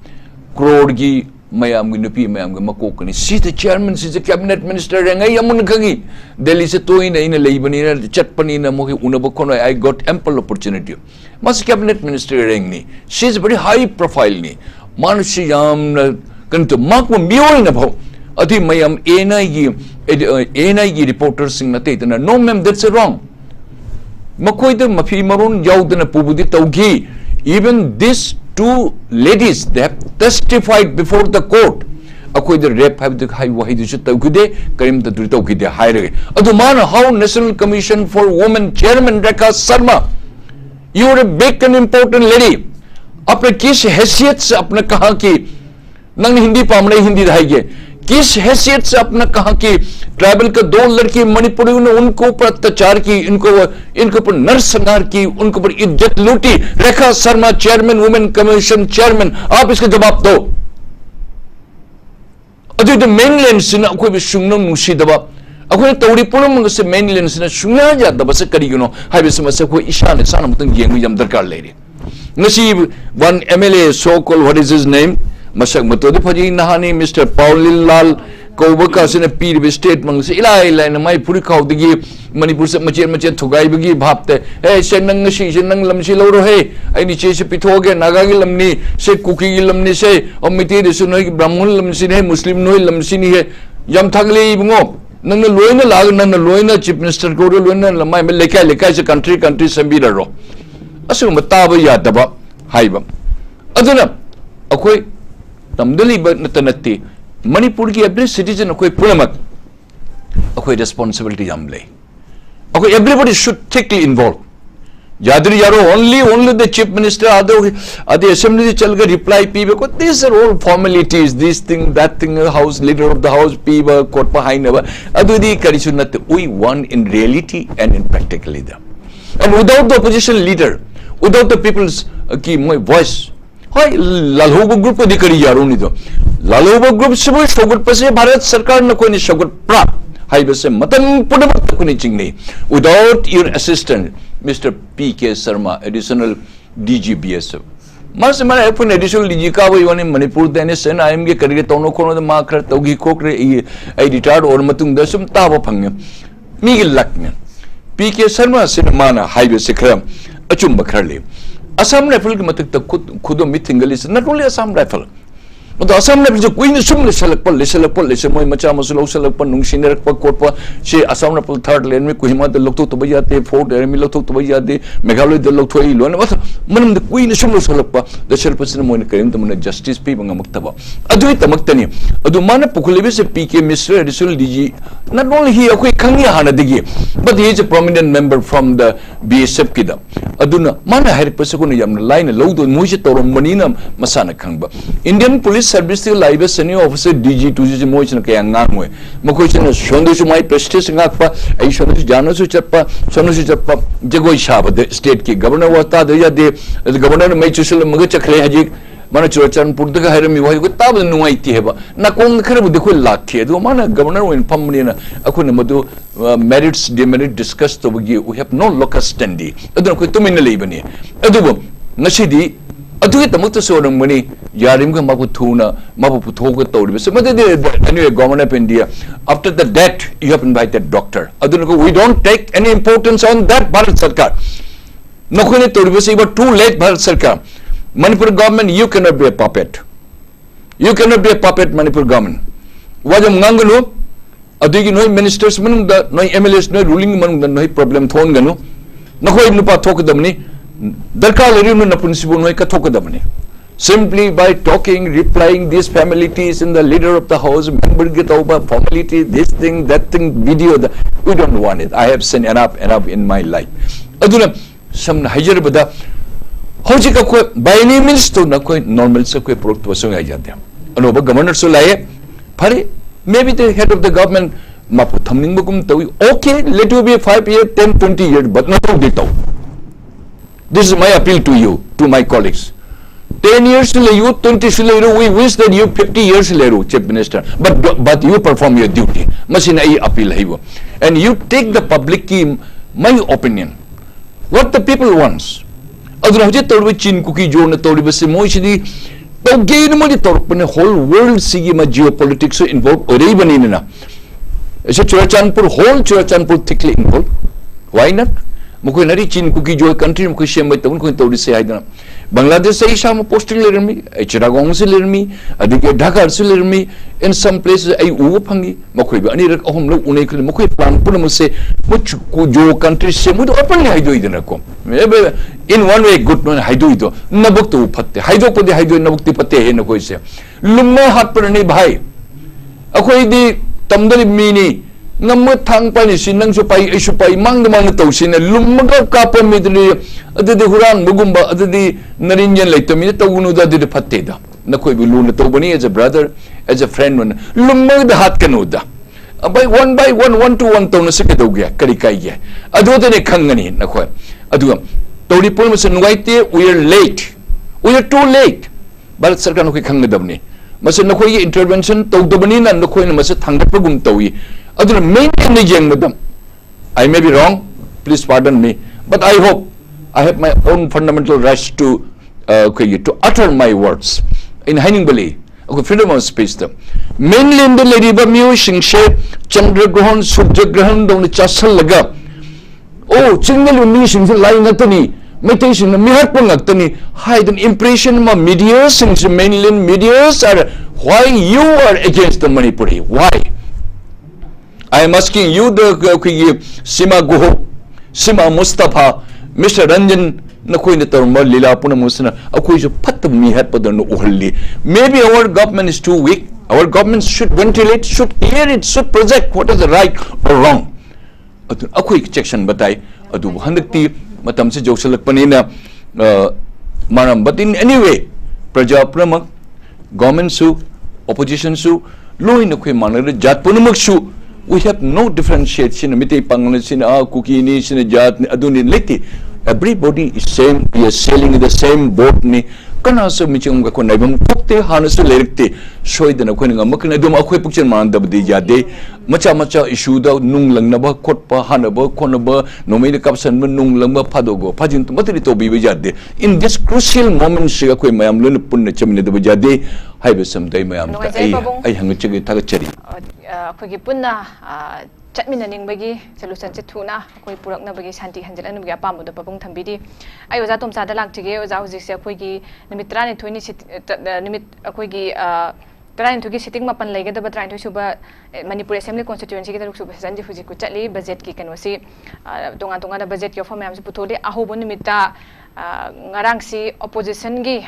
Speaker 2: crore gi mayam nupi mayam ga makokani she's the chairman, she's the cabinet minister and I amun kagi Delhi se to in a labani na chatpani na mohi unabakono I got ample opportunity mas cabinet minister rengni she's very high profile ni manushi yam na kanto mak mo miyo na bhaw ati mayam enai gi reporters sing na te na no ma'am that's wrong makoi the mafi marun yaudana pubudi tawgi even this two ladies, they have testified before the court. Akwai the rape have the high wahi should taukude karim the taukude higher. Adumana how National Commission for Women Chairman Rekha Sharma, you are a big and important lady. अपने किस हैसियत से अपने कहा कि नंग हिंदी पामने हिंदी रहेंगे, किस हैसियत से अपने कहा कि ट्राइबल के दो लड़की मणिपुरी ने उनको ऊपर अत्याचार की, इनको ऊपर नरसंहार की, उनको ऊपर इज्जत लूटी. Rekha Sharma chairman women commission chairman, आप इसका जवाब दो. अदुद मेनलैंड से ना कोई भी सुंगनो मुशी दबा अखोई तौरी पुरम से मेनलैंड से ना सुंगना जा दबा से करिगनो हाय बिस मसे कोई ईशान साना मतंग येंग यम दरकार लेरी. Nasib one MLA, so-called, what is his name? Masak Matodi Faji Nahani, Mr. Paulil Lal, Kovaka, in a period statement, Ila, and my Purikau, the give Manipur, Machet, Togai, Bapte, hey, Sendang, Shenang Lamsilo, hey, I need chase Pitoga, Nagalamni, say Cookie Lamni, say, or Mitiri, Brahmun Lamsine, Muslim no Lamsini, Yam Tagli, Mo. Nang Luina Lag, Nang Luina, Chief Minister Guru Luna, my Leka is a country, Sambira. Asum mataba ya daba haibam aduna akoi tamdali ba natanati Manipur ki every citizen akoi punamak akoi responsibility jamle akoi everybody should take involved jadri yaro only the chief minister adi assembly chalga reply pibe ko these are all formalities, this thing that thing, house leader of the house piba court behind adu di karisunat. We want in reality and in practically them, and without the opposition leader, without the people's voice, hi Lalhoba group ko dikari yaro ni to Lalhoba group se wo shogut pase Bharat Sarkar na koi ni shogut prap hai base matan punamak ko ni chingni. Without your assistant Mr. P K Sharma, additional DG BSF, mas mana apun additional DG ka wo yone Manipur dene sen IMG karige tono kono de ma khar taugi kokre ai retired or matung da sum ta ba phangya mi gi lakmen P K Sharma sin mana hai base khram achumba kharle. Assam rifle के मतलब तक खुदों मिथिंगली से not only Assam rifle, मतलब Assam rifle जो कोई नहीं सुन ले मोई मचा मसलो सलक पर नुंगशीने रख पर कोट पर शे Assam rifle third lane में कोई हिमालय लोग तो बज जाते, फोर्थ एरिया में लोग तो बज जाते, मेघालय दल लोग थोड़ी लोने मतलब मनम द कोई नहीं सुन लो सलक पर दशर पर से मोई करें तो मने justice पे बंगा मक्तबा अदुई तमक्तनी अदु माने पुखलेबे से PK Mr. additional DG not only he कोई खंगिया हाना दिगी but he is a prominent member from the BSF किदा aduna mana hari pasako na yam line lawdo muji toro manina masana khangba Indian Police Service the live senior officer DG 2G moich na kaya ngangwe mako chena shondu su mai prestige ngakpa ai shondu jano su chappa jagoi shaba the state ki governor wata de ya de governor mai chusul maga chakre haji mana churchan purda ka haram mi wai tab nuai ti heba na kong khare bu dekho lathi do mana governor win pamni na akune madu merits demerit discuss to we have no locus standi aduna ko tumin le bani adubo nashidi adu tamut so rang mani yarim ga mabu thuna mabu putho ko tawri so made anyway government of India after the death you have invited doctor aduna ko we don't take any importance on that Bharat Sarkar nokone tawri so but too late Bharat Sarkar Manipur government, you cannot be a puppet. You cannot be a puppet, Manipur government. Wajam ngangano, adigi no ministers manung da, no MLAs no ruling manung da no problem thon gano. Nako nupa thokadamni. Darkar lari no napunsibu no ka thokadamni. Simply by talking, replying these formalities in the leader of the house, member get over formality, this thing, that thing, video. We don't want it. I have seen enough in my life. Aduna some hajar bada. Hoji ka koi by any means to na koi normal se koi product wasong ay jate. Ano ba governor so laye phare maybe the head of the government mapu thamning bukum tawi okay let you be 5 years 10 20 years but not dito. This is my appeal to you, to my colleagues. 10 years le you 20 le we wish that you 50 years le chief minister but you perform your duty. Masina I appeal hai wo and you take the public ki my opinion what the people wants. Aduna hoje tawri chin kuki jo na tawri base moi chidi to gain mo di torpane whole world sigi ma geopolitics so involved orei bani na ese Churachandpur whole Churachandpur thickly involved. Why not? Mukoi nari chin kuki jo country mukoi shemai tawun koi tawri se haidana Bangladesh say some posting lermi, a Chiragong Silirmi, a Dakar Silirmi, in some places a Upangi, Mokwe, any home look unique Mokwe plan, Punamuse, which could your country say, would openly I do it in a com. In one way, good man, I do it. Nabuktu Pate, Haido put the Haido Nabukti Pate in a question. Lumma Hatperni Bhai. Akoi di Tamdali Mini. Namu thang pa ni sinang supai isupai mang naman ito sina lumaga kapa midli adadi hurang bugumba adadi narinjan laito mi ito uno da adadi pateda na koi bilu na to bani as a brother as a friend man lumaga da hat kanuda by one to one to na sikadaw gya karikay gya adu da ne kangani na koi adu tori pul masan waite we are late we are too late balat sarkar no koi kangadab ni masan na koi intervention to dabani na na koi na masan thangdat pagum tawi aduna maintain the young madam. I may be wrong, please pardon me, but I hope I have my own fundamental right to utter my words in Haningbali, freedom of speech. Mainly in the lady Bamu Shingshe, Chandragrahan, Surjagrahan, down the Chasal Laga. Oh, Chingal Missions lying at the meditation, the Miharpung at the hide an impression of medias, since the mainland medias are why you are against the Manipuri. Why? I am asking you, the Sima Guho, Sima Mustafa, Mr. Ranjan, Nakoina Tarma, Lila Punamusana, Akuja Patami Hapadan Uhali. Maybe our government is too weak. Our government should ventilate, should hear it, should project what is the right or wrong. A quick section, but I do 100 Matamsi Josalak Panina Maram. But in any way, Praja Prama, government su, opposition su, low in the Quimana, Jat Punamak su. We have no differentiation. Mite Panglasin, Cookie Nation, Jat, Aduni Liti. Everybody is same. We are sailing in the same boat. Ni Kanasa Michunga Konabum, Pukte, Hanas Lerite, Shoy than a Quinning a Makanadum, a Quippuchan man, the Jade, Macha issued out Nung Langnaba, Kotpa, Hanaba, Konaba, Nomina Kapsan, Nung Lamba, Padogo, Pajin to Matrito Bivajade. In this crucial moment, Shigakwe, Mayam Lunapun, the Chamina de Vajade, Hive someday, Mayam. I hang a chuggy Tagacheri.
Speaker 1: Puna Chatminaning Bagi, Solution Tuna, Purakna Bagi Santi Handel and Yapamu, the Babung Tambidi. I was at Tom Sadalak to give out this Quiggy, Nimitrani to initiate the Nimit Aquigi, trying to get sitting up and leg, but trying to Suba Manipur Assembly constituency, Sanji Fuzikuchali, Bazet Kick and Wasi, Dongatonga Bazet, your former Putoli, Ahobunimita, Narangsi, opposition gi,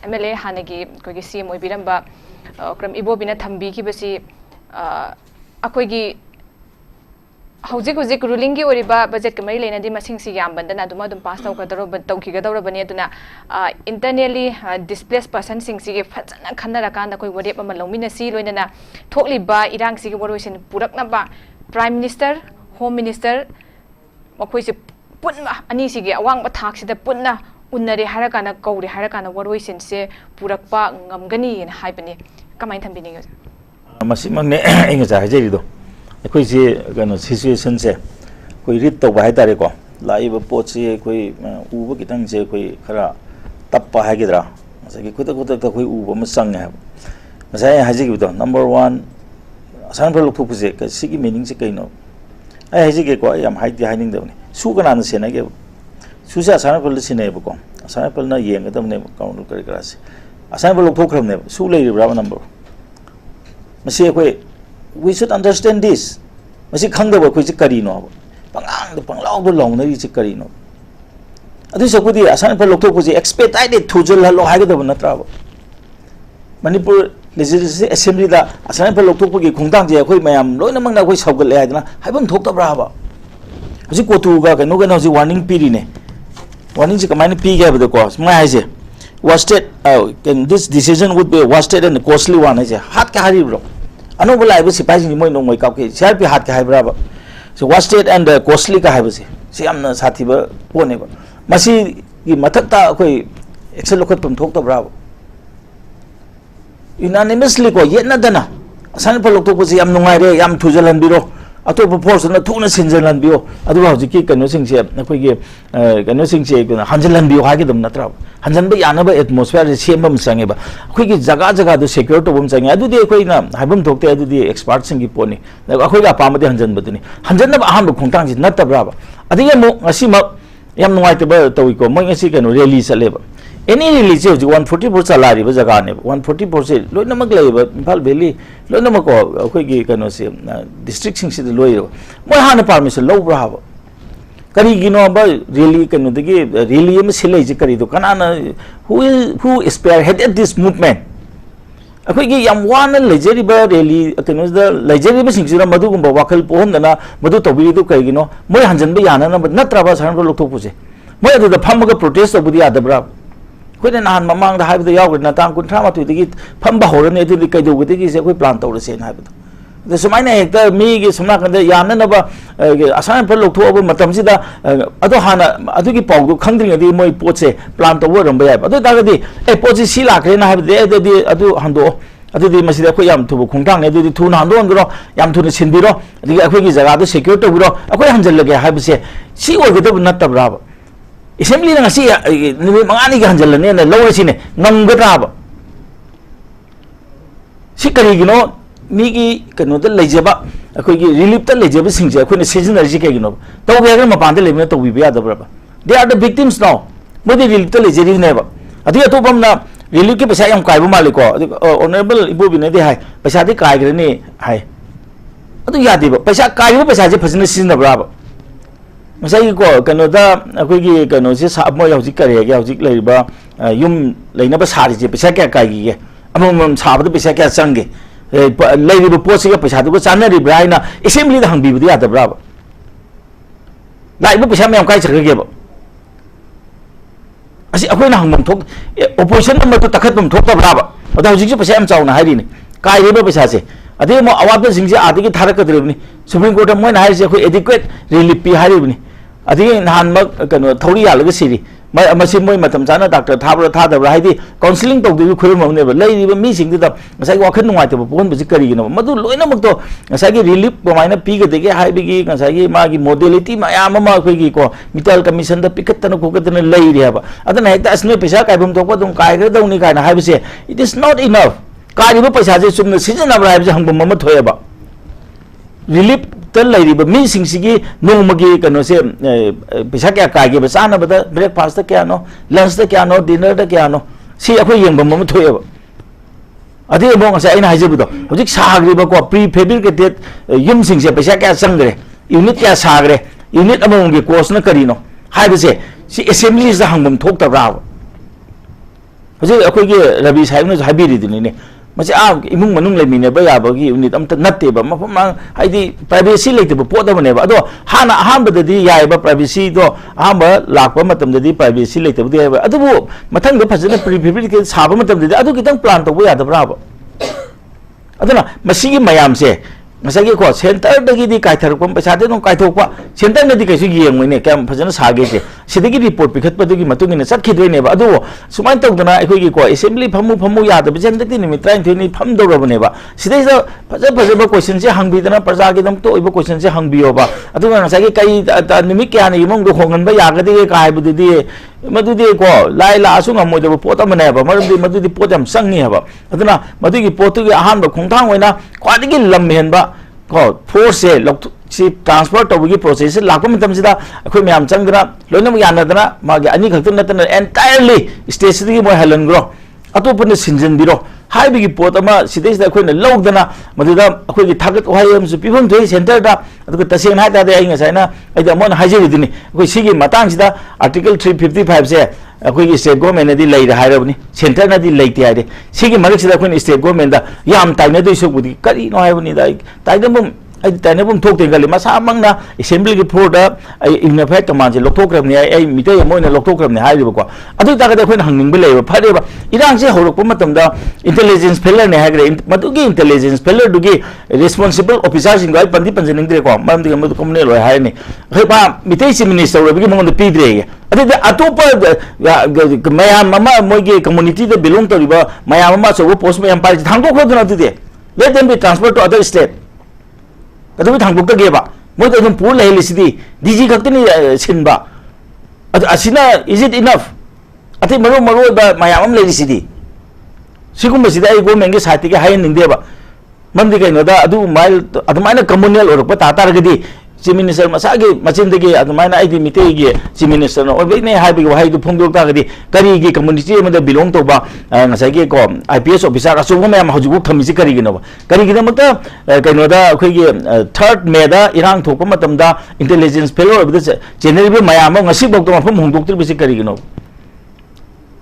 Speaker 1: MLA Hanagi, Kogisi, Moibiramba, Kram Ibo Bina Tambiki Basi. Akoigi Hauzik ruling or budget Kamari and the Massing Siam, but then Aduma passed out but Tokigadora Banetuna internally displaced person sing Sig Kandakan, the Koi Malomina Sea, Loina, totally by Irang Sig in Puraknaba, Prime Minister, Home Minister, Okoisi Punma, Anisigi, a wang taxi the Punna, Unari Harakana, Kodi Harakana, what we say, Purakpa, Ngamgani, and Hypeni. Come on, Tambini.
Speaker 3: Masimang English Hajerido. A quiz situation say, we read the white Darico, live a potsy, Ubukitan say, Kara, Tapa Hagidra, as I could have got the Ubu Sang have. As I Hajido, number one, sample of Pupusik, a sigi meaning Sikino. I Hajiko, I am hiding the Sugan Sen I gave Susa sample Sinabco, a sample na young at the name of Count Grass. A sample of Pokram name, Sule Brava number. We should understand this. Masi Kanga was Carino. Pangang the Panglau long, there is a Carino. This is a good idea. Asan Palotoposi expedited to Jolo Hagada travel. Manipur Legislative Assembly that Asan Palotopoki, Kundangi, Mayam, Lonamang, the West Hogadana, haven't talked about. As you go to Gaga, no one knows the warning pirine. One is a command pig of the course. My idea was that this decision would be a wasted and costly one. I say, Hat Kahari bro. I know what I was surprising you no wake up. Sharpy Hat Kahabrava. So wasted and costly Kahabasi. See, I'm not Satiba, Poneva. Masi Matata, Excelocate from Tokta Bravo. Unanimously go yet not done. Sanapolo Toposi, I'm no idea, Yam Tuzalan Bureau. A top proportion of Tunas in Zealand Bio. Otherwise, the kick and nursing shape, nursing shape, Hanseland Bio Hagidum Natra. Hansan be another atmosphere is Shambam Sangeba. Quick Zagazaga, the secure to Bum Sang. I do the Equina, Habum Tokta, I do the experts in Giponi. Like Aquila Pamadi Hansan Butini. Hansan of Aham Kuntang is not a brava. I think I see Yam White Bird, Tawiko, Moyasic and release a labor. any release 144 salary ba jaga ne 144 se loina mak lei ba Imphal Valley loina mak ko akhoi gi kano se district sing se loi mo hana permission lo bra ha kari gi no ba really kano de gi really em silai ji kari do kana who spearheaded this movement akhoi gi yam wana lejeri ba really kano da lejeri ba sing sira madu gum ba wakal pohon dana madu tobi do kai gi no mo hanjan ba yana na natra ba san ro lok thok pu se mo adu da pham ga protest to budi adabra कोई ने नान ममांग दा हाइबदो यावग ना तांग कुंठा मा तुदगी फम बहोरने दुदि कैदो गदगी से कोई plan तौर से हाइबदो the समाइना हेक्ता मी गे समना कंदे यान न बा असान पर लोक थोब मतम सिदा अदो हाना अदुगी पाउदो खंगद्रिंग दि मोय पोचे प्लान तौर रंबा याब अदो दागदि ए पोचे सी लाखरे ना हाइबदे अदि अदु हंदो अदुदि मसिदा को याम थुबो खुंटांग ने दुदि थुना हंदो हंगरो याम थुना सिंदिरो अदि अखोगी जगह दो सिक्योर तौरो अखोय हंजल लगे हाइबसे सी ओगदो नत्तब्राब assembly na ngasi nimi mangani ga hanjalane na lower sine ngamgatra ba si kari gino mi gi kano da lejaba akoi gi relief ta lejaba singje akoi ne season energy ke gino to ga ga mapan de lemna to bi ya da bra they are the victims now modi relief ta lejeri ne ba adi to bam na relief ke paisa yam kai ba mali ko honorable ibu bi ne de hai paisa de kai gre ne hai adu ya de ba paisa kai ba paisa je phasina season bra ba masai ko kano da akoi gi kano se sa mo yau ji kare ga yau ji lai ba yum lai na ba sa ji pesa kya kai gi amom sa ba pesa kya sang ge lai ri ba po se ga pesa du ko chan na ri bra na assembly da hang bi bi ya da bra ba lai ba pesa me am kai chak ge ba asi akoi na hang mom thok opposition ma to takhat mom thok ta bra ba da ji ji pesa am chau na hai ri ne kai ri ba pesa se ade mo awat sing je adi gi tharak kadre ni supreme court mo na hai se akoi adequate relief pi hai ri ni adi nahan mak kano thori ya laga siri masi moi matam chana doctor thabra thadabra haidi counseling tok du khurum ne ba lai ba mi sing da ngasai wakhan nungai te pon bi kari gino madu loina mak to ngasai gi relief ko maina pi ga de ge hai bi gi ngasai gi ma gi modality ma ya ma khoi gi ko mital commission da pikat tan ko ka tan lai ri ba adana hekta asne pesa kai bum tok pa dum kai ga dong ni kai na hai bi se it is not enough kai ri ba pesa je sum na season abra hai bi hang bum ma thoya ba relief tell lady but me sing sigi no magi kano se pesa kya kai ge basa na bada breakfast kya no lunch da kya no dinner da kya no si akhoi yeng bam ma thoye ba adi bong sa ina haje budo hojik sagri ba ko prefabricated yum sing se pesa kya sang gre unit kya sagre unit among ge course na kari no hai bise si assemblies da hangam thok ta ra hojik akhoi ge rabi sahib na habi ri din ne masi imung manung le mine ba ya ba gi unit am ta natte ba ma haidi privacy le te ba po da ne ba ado hana aham ba di ya ba privacy do aham ba lak ba matam di privacy le te ba ba adu bu mathang ba phajana prefabricated sa ba matam di adu kitang plan to ba ya da bra ba aduna masi gi mayam se masagi ko center dagi di kai thar kom pesa de no kai thok pa center na di kai su gi ngoi ne kam phajana sa ge se sidagi report pikhat pa dugi matung ne sat khidoi ne ba adu sumai tok dana ekhoi gi ko assembly phamu ya da bijan dak ni mi train thini pham do ro ne ba sidai sa phaja ba question se hang bi dana praja gi dam to iba question se hang bi yo ba adu na sa gi kai nimi kya ne imong do khongan ba ya ga di kai bu di madu di ko lai la asu ngam mo de po ta mane ba marum di madu di po jam sang ni ba aduna madu gi po tu gi ahan ba khongthang oina khwadi gi lam hen ba ko force se lok si transfer to gi process lakam tam sida akhoi myam changdana loina mu yana dana ma gi ani khaktu na tan entirely state gi mo halan gro atopun sinjin biro hai bi gi pot ama sidai sida akhoi na logdana maduda akhoi gi thagat ohai am su pibam thoi center da adu taseng hai ta de ai ngasai na ai da mon haji dini akhoi sigi matang sida article 355 se akhoi gi state government di lai ra hai rabni center na di lai ti ai sigi marik sida akhoi state government da yam tai na doi su budi kari no hai buni da tai da bum ai tai na bum thok te gali masa mang na assembly gi floor da ai in effect command je lokthok ram ni ai mitai moi na lokthok ram ni hai ba ko adu ta ga da akhoi na hangning bi lai ba phare ba irang se horok pa matam da intelligence failure ne ha gre madu gi intelligence failure du gi responsible officers in gai pandi panjening dire ko mam di madu komne loi hai ni hai ba mitai chief minister ro bi gi mong da pi dire adu da atopa mayam mama moi gi community da belong to riba mayam mama so post mayam pa thang ko khod na tu de let them be transferred to other state adu bi thang ko ge ba moi da pur lai li sidi dg khakti ni sin ba asina is it enough ati maro ba mayam am lai li sidi sigum ba sida ai go menge sati ge hai ning de ba man di kai no da adu mail adu maina communal or pa ta ta ga di Chief Minister masagi macindagi adumana aidi mitegi Chief Minister no obine haibi wahai du phongdok ta gadi kari gi community amada belong to ba ngasagi ko IPS officer asu ma yam hajugu thamisi kari gi no kari gi namata kaino da khoi gi 3rd May da irang thokpa matam da intelligence failure of the general mayam ngasi bok to mafum hongdok tri bisi kari gi no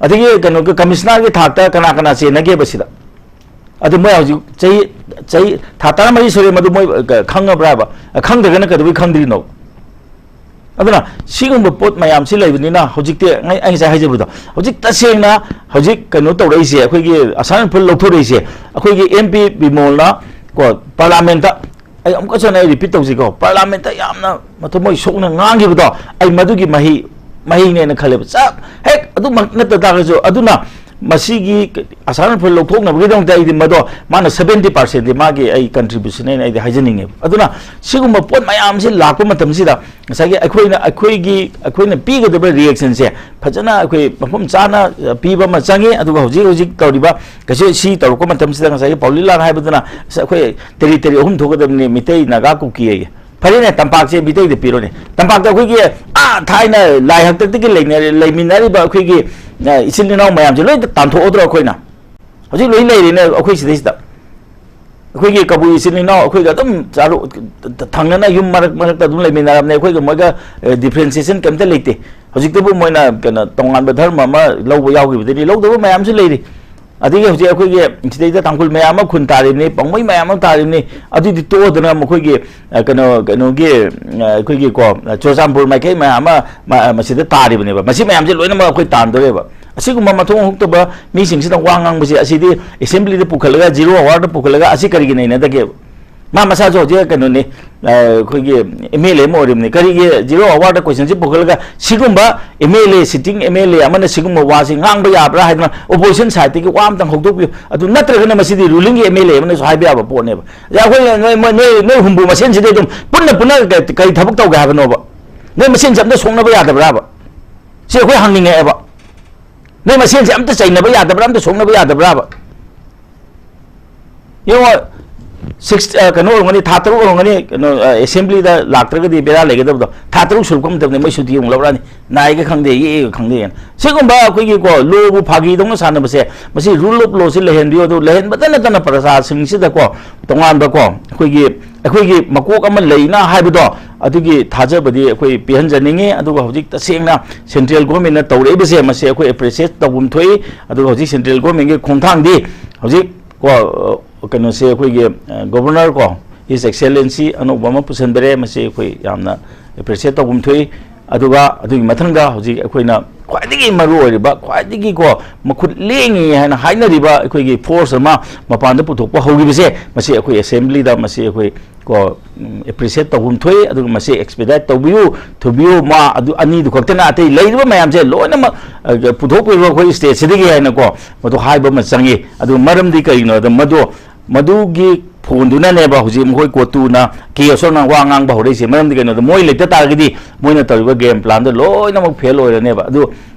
Speaker 3: adigi kaino commissioner gi thakta kana kana che nage basida adu moi hajugu chai thata mai sore madu moi khanga braba khangda gana kadu khangdri no aduna sigum pot mayam si leibni na hojik te ngai ai sai haje budo hojik ta seng na hojik kanu to rei se akhoi gi asan phul lokthor rei se akhoi gi MP bimol na ko parliament ta ai amka chona repeat tawsi ko parliament ta yamna matho moi sokna ngangi budo ai madu gi mahi ne na khale sa hek adu na ta ta jo aduna masigi asaran phul lokthok na bagi dong dai di mado mana 70% di magi ai contribution ai di hajening aduna sigum pot mayam si lakpa matam si da sagi akhoi na pi ga de reaction se phajana akhoi mafum chana pi ba ma changi adu hoji tawriba kase si taw ko matam si da sagi paulila hai baduna akhoi teri hum thok da ni mitei naga ku ki Parine tampak se bitei de pirone tampak da khoi gi thai na lai hak tak ki leiminari ba khoi gi isin ni naw mayam je loi tan tho odro khoi na hoji loi lei ne khoi sidai sida khoi gi kabu isin ni naw khoi ga dum charu thangna na yum marak ta dum leiminarab ne khoi ga moga differentiation kam ta leite hoji te bu moina kana tongan ba dharma ma lobo yaw gi de lo do mayam se lei adigi hoji akhoi gi sidai da tangkul mayam khun tari ni pangmai mayam tari ni adi di to dana khoi gi kano gi khoi gi ko chojampur mai kai mayam ma sida tari bane ba masi mayam je loina ma khoi tan dore ba asiguma mathong hukta ba mi sing sida wangang basi asidi assembly de pukhalaga 0 hour de pukhalaga asi kari gi nei na da ge ma masa jo je kano ni khoi gi MLA mo rim ni kari gi 0 hour de question ji pukhalaga sigumba MLA sitting MLA amana sigumba wa sing ngang ba ya bra haidna opposition side ti gi wam tang hokdok bi adu natra ga masidi ruling gi MLA amana so hai ba po ne ba ya khoi noi humbu masen ji de dum punna kai thabuk taw ga ha no ba noi masen jam da songna ba ya da bra ba se khoi hangning nge ba noi masen jam ta chaina ba ya da bra am ta songna ba ya da bra ba yo 6 kano ngani thatru ngani assembly da laktra di bera lege da thatru sulkom da ne mai sudi ung labrani nai ga khangde ye khangde segum ba koi gi ko lo bu phagi dong sana base masi rule of law si lehen dio do lehen badana tana prasa sing si da ko tongan ba ko koi gi makok ama leina haibudo adugi thaja badi koi pihan janingi aduga hojik ta sengna central government na tawre base masi koi appreciate tawum thoi aduga hojik central government ge khongthang di hojik ko kano se koi ge governor ko his excellency anobama pusanbere mase koi yamna appreciate tawum thoi aduga adugi mathangda hojik koi na khwaidigi maru oriba khwaidigi ko makhut lengi haina haina riba koi ge force ma mapanda puthokpa hogi base mase koi assembly da mase koi ko appreciate tawum thoi aduga mase expedite tawbiu thubiu ma adu ani du khotena atei leiba mayam je loina ma puthokpa koi state sidigi haina ko madu haiba ma changi adu maram di kai no da madugi phonduna ne ba huji moi ko tu na ki so na wa ngang ba hore se maram di kai no da moi leta ta gidi moi na tariba game plan da loina ma fail oi ne ba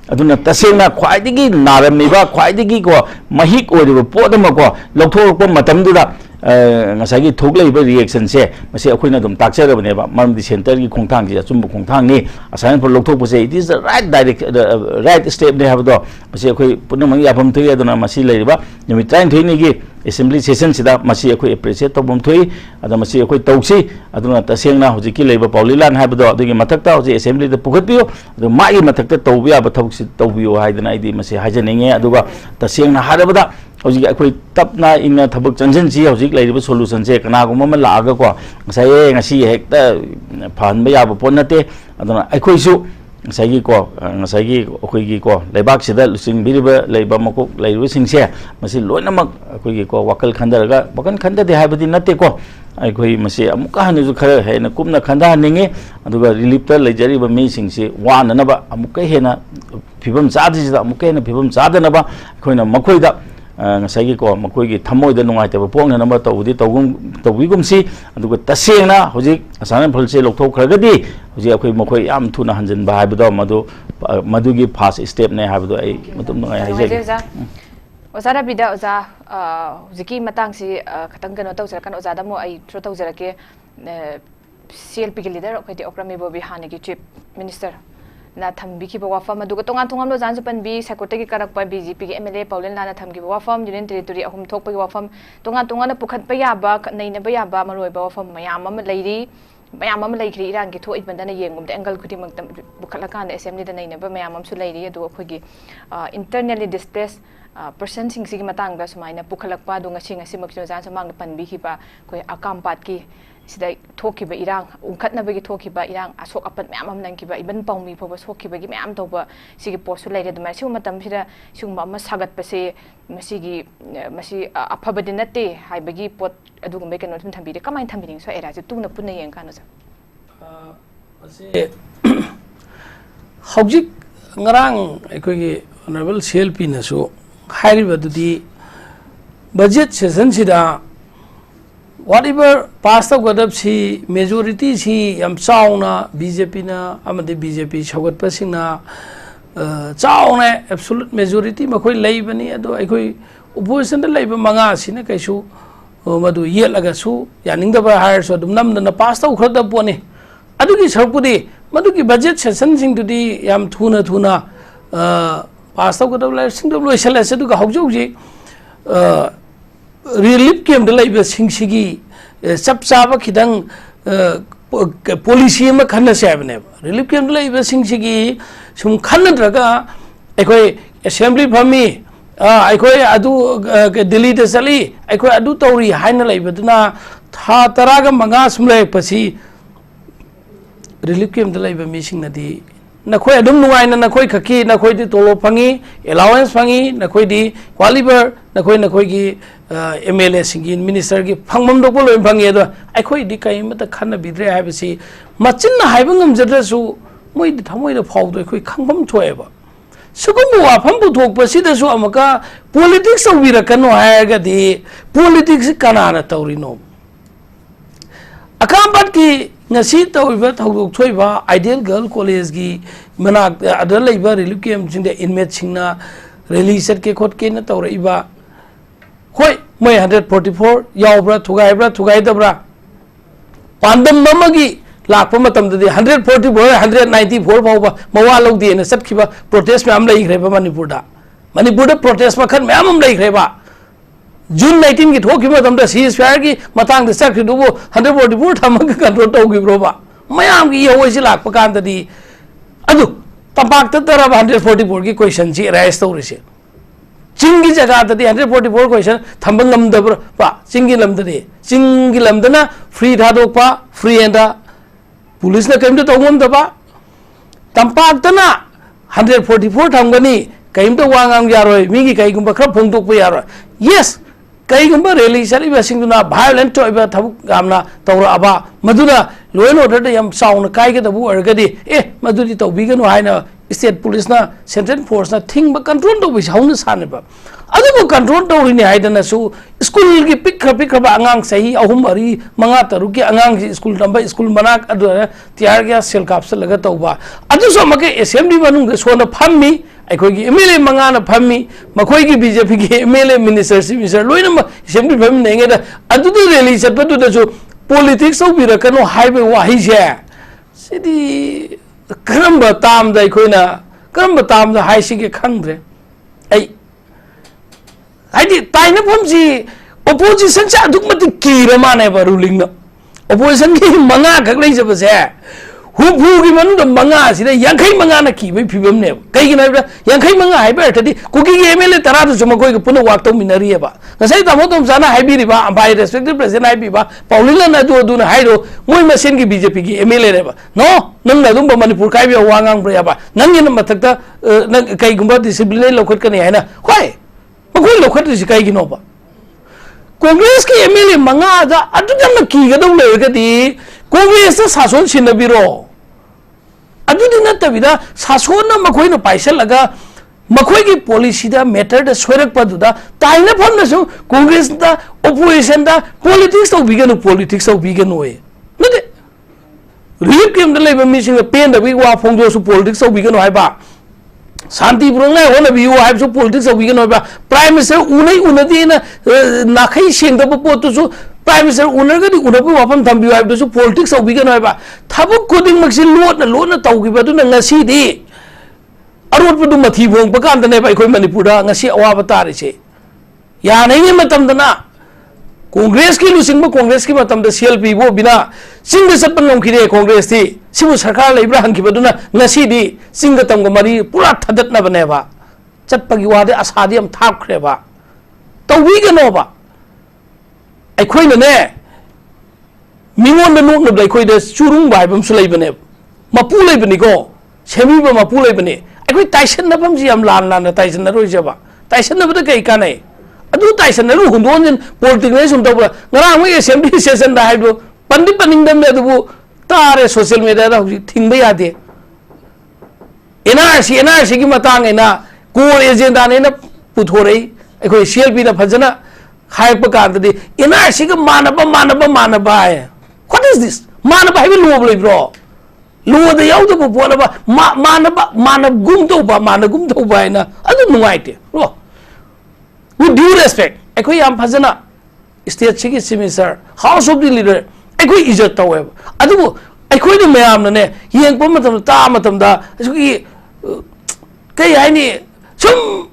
Speaker 3: aduna tasena khwaidigi naram ni ba khwaidigi ko mahik oi po da ma ko lokthor ko matam du da ngasagi thoklei ba reaction se mase akhoi dum takcha ba ne ba maram di center gi khongthang ji achum khongthang ni asan for lokthok pose it is the right step ne have do mase akhoi punamang yapam thoi aduna masi lei ba nimi train thoi ni gi assembly session sida masi akhoi appreciate to bom thoi ada masi akhoi tausi aduna tasengna hoji ki leiba paulilan ha ba do adugi mathakta hoji assembly de pukhat piyo adu mai mathakta tawbiya ba thok si tawbiyo haidana idi masi hajaninge aduga tasengna harabada hoji akhoi tapna ina thabuk chanjan ji hoji leiriba solution se kana gum ma la ga ko ngasai ngasi hekta phan ba ya ba ponate aduna akhoi su ngasai ko akhoi gi ko lebak sida lusing biriba leiba mako leiru singse masi loina mak akhoi gi ko wakal khandaraga bakan khanda de habadi nate ko akhoi masi amuka hanu ju khara he na kumna khanda ninge aduga relief ta lejari ba mi singse wana na ba amuka he na phibam chadi da amuka he na phibam chada na ba akhoi na makoi da ngasai ko makoi gi thamoi da nungai ta pong na number tawigum si aduga tasengna hoji asana phulse lokthok khragadi hoji akhoi makoi yam thuna hanjin ba haibdo madu gi first step ne haibdo ai matum ngai haije
Speaker 1: oza Rabi da oza hojiki matang si khatang kano tawjara kan oza da mo ai thro tawjara ke CLP की leader अखोई ओक्रमी बोबी हाने की chief minister ना थम्बी की वाफम अदुग तोंगान तोंगान लो जान पन B secretary की करक पर बीजेपी के MLA पौलेन लाना थम्गी वाफम यूनियन टेरिटोरी अहुम थोक वाफम तोंगान तोंगान पुखत याबा नैनब याबा मरोय वाफम मयाम अम लैरी मयाम अम लैखरी इरान की थोइबंदना येंगुम एंगल खुदिमक बुखलकान असेंबली द नैनब मयाम अमसु लैरी अदु अखोगी इंटरनली डिस्प्लेस पर्सन सिंग सिगी मतंग सुमाइना पुखलकपा दो ngasi ngasi makino jan samang panbi khiba koi akam pat ki sidai thokiba irang ungkhatna bagi thokiba irang asok apat myam am nang kiba iban paumi phoba sokiba gi myam toba sigi postu laire duma siu matam sida siuma ma sagat pase masigi masi aphabadi natte haibagi pot adugum be kano thum thambi de kamai thambi ning so era je tuna punna yeng kanu sa
Speaker 4: ase hojik ngarang ekoi honorable CLP na so हाइरिबदुदी budget session सिदा whatever pass out gadab si majority si yam chauna BJP na amade BJP chogat pasina chauna absolute majority makoi leibani ado aikoi opposition da leiba manga sina kaisu madu yelaga su yaning da ba hire so dum nam na pass out khada pone adugi sarpudi madugi budget session sing dudi yam thuna pass तब गदब लाइफ सिंह दब लोइसल ऐसे तो गाहौजो जी रिलीफ केम द लाइफ सिंह सिगी सब चाबा खिदंग पॉलिसी में खन्ना से आबने रिलीफ केम द लाइफ सिंह सिगी सुम खन्ना द्रगा एकोई असेंबली फमी एकोई अदु दिल्ली ते चली एकोई अदु तौरी हाइना लाइफ दना था तरागा मंगा सुमले पसी रिलीफ केम द लाइफ मिसिंग नदी नखोई अदुम नुआइना नखोई खकी नखोई दी तोलो फंगी अलाउंस फंगी नखोई दी क्वालिबर नखोई की MLA सिंगी मिनिस्टर की फंगमम दो बोलो फंगी अदो अखोई दी कई मत खन्ना बिद्रे हाइबसी मचिन हाइब ngमजद्रसु मोइ दी थमोइ द फाउदो अखोई खंगमम थोएबा सुगुम वाफम पुथोकपसिदसु अमका पॉलिटिक्स औबिरकनो हायगदी पॉलिटिक्स कनाना तौरिनो अकामबत की ngasi tawibba thawdok thoiba ideal girl college gi manak adal leiba relief camp jinde inmate singna release ke khot ke na tawraiba hoi moi 144 yawbra thugai dabra pandam mamagi lakpa matam de 144 194 phawba mawa logdi na satkhiba protest me am lai greba manipur da protest ma khan me am lai greba June 19 की थोकी में तमदा ceasefire की मतांग दे सक दुबो 144 थमक control तौगी ब्रोबा मयाम की ये होइसे लाख पकान तदी अदु तंपाक तरब 144 की क्वेश्चन ची राइज तौरिसे चिंगी जगह तदी 144 क्वेश्चन थंबंगम दब्र पा चिंगी लमदना फ्री थादोपा फ्री एंदा पुलिस ने कइम तौगम दबा तंपाक तना 144 थंगनी कइम तो वांगाम यारोय मिगी कइगुम खर फोंदोप यारोय yes कई गुम्बा रैली चली बसिंगना violent तो इबा थबु गामना तौरा अबा मधुना लोयन ऑर्डर दे यम साउन काय के दबु अरगदी ए मधुदी तौबिगनु हाइना स्टेट पुलिस ना सेंट्रल फोर्स ना थिंग बा कंट्रोल तो बिस हाउन सानेबा अदुबो कंट्रोल तौरिनि हाइदना सु स्कूल की पिक बा अंगांग सही अहुम अरी मंगा तरु के अंगांग स्कूल नंबर स्कूल मनाक अदु तियार गया सेल काप्सल लगा तौबा अदु सो मके असेंबली मनुंग सोना फम्मी अखोगी MLA मंगाना फम्मी मखोगी BJP की MLA मिनिस्टर लोइना असेंबली फम्मी नेंगेदा अदुदु रैली चटपदुदसु पॉलिटिक्स औबिरकनो हाइबे वाहिसे सिदी करम ताम दा अखोइना करम ताम दा हाइसिगे खंद्रे आई हाइदि ताइना फमसी opposition से अदुकमति कीरा माने बा रूलिंग opposition की मंगा खक लैजबसे हुफू की मन मंगा सिदा यांखै मंगा ना की फिबम ने कई ना यांखै मंगा हाइबे अर्थदि कुकी के MLA तरा तो मकोई के पुनो वाक तो मिनरी बा नसै तमो तुम जाना हाइबिरिबा बाय रेस्पेक्टेड प्रेसिडेंट हाइबिबा पाउलिला ना दो ना हाइरो मोय मसेन की BJP की MLA रेबा नो नंग ना दुम मणिपुर काइबे वांगांग ब्रेबा नंग इन मथकता नंग कई गुंबा डिसिप्लिन लोखत कने हैना होय मकोई लोखत दिस कई की नोबा कांग्रेस की MLA मंगा दा अदुदम की गदम लेगदी कांग्रेस सासोन सिनबिरो अदुदि नतबिदा सासोन मखोइन पाइसलगा मखोई की पॉलिसी दा मैटर दा सोरक पदुदा ताइना फमनसु कांग्रेस दा ओपोजिशन दा पॉलिटिक्स तो बिगन होय नदे रिलीफ केम दा लेबा मिसिंग पेन दा वा फोंदो सु पॉलिटिक्स तो बिगन होयबा शांति पुरंगा होना बियो हाइब सु पॉलिटिक्स तो बिगन होयबा प्राइम मिनिस्टर उनै उनदी ना नाखै सेंदब पोतुसु Prime Minister unaga di unapu wapam thambi wa ibsu politics au bigan wa ba thabuk koding maksin lot na tau gi badu na ngasi di arot padu mathi bong pakan tane ba ikoi Manipur da ngasi awa batari se ya nahi matam dana Congress ki lusing ba Congress ki matam da CLP bo bina sing sat pangam khire Congress ti sibu sarkar la ibrahim ki badu na ngasi di sing tam go mari pura thadat na bane ba chat pagi wa de asadi am thap khre ba tau wi ga no ba ai khoi na ne mingon na nok na blai khoi de churung bai bam sulai bane mapu lai bani ko semi ba mapu lai bani ai khoi Tyson na bam ji am lan na Tyson na roi ja ba Tyson na ba kai ka nei adu Tyson na ru hundon jin politics ne sum to ba ngara mai assembly session da haido pandi paning dam ne du tare social media da thing ba ya de NRC ki matang ena core agenda ne na puthorei ai khoi CLP na phajana khai pa kan di NRC ka manaba hai what is this manaba hai lo blai bro lo da yaw da bo la ba manab gum to ba na adu nuai te ro with due respect ai khoi am phajana state chiki minister house of the leader ai khoi ijat taw hai adu ai khoi ni mayam na ne yeng pa matam ta matam da ki kai hai ni sum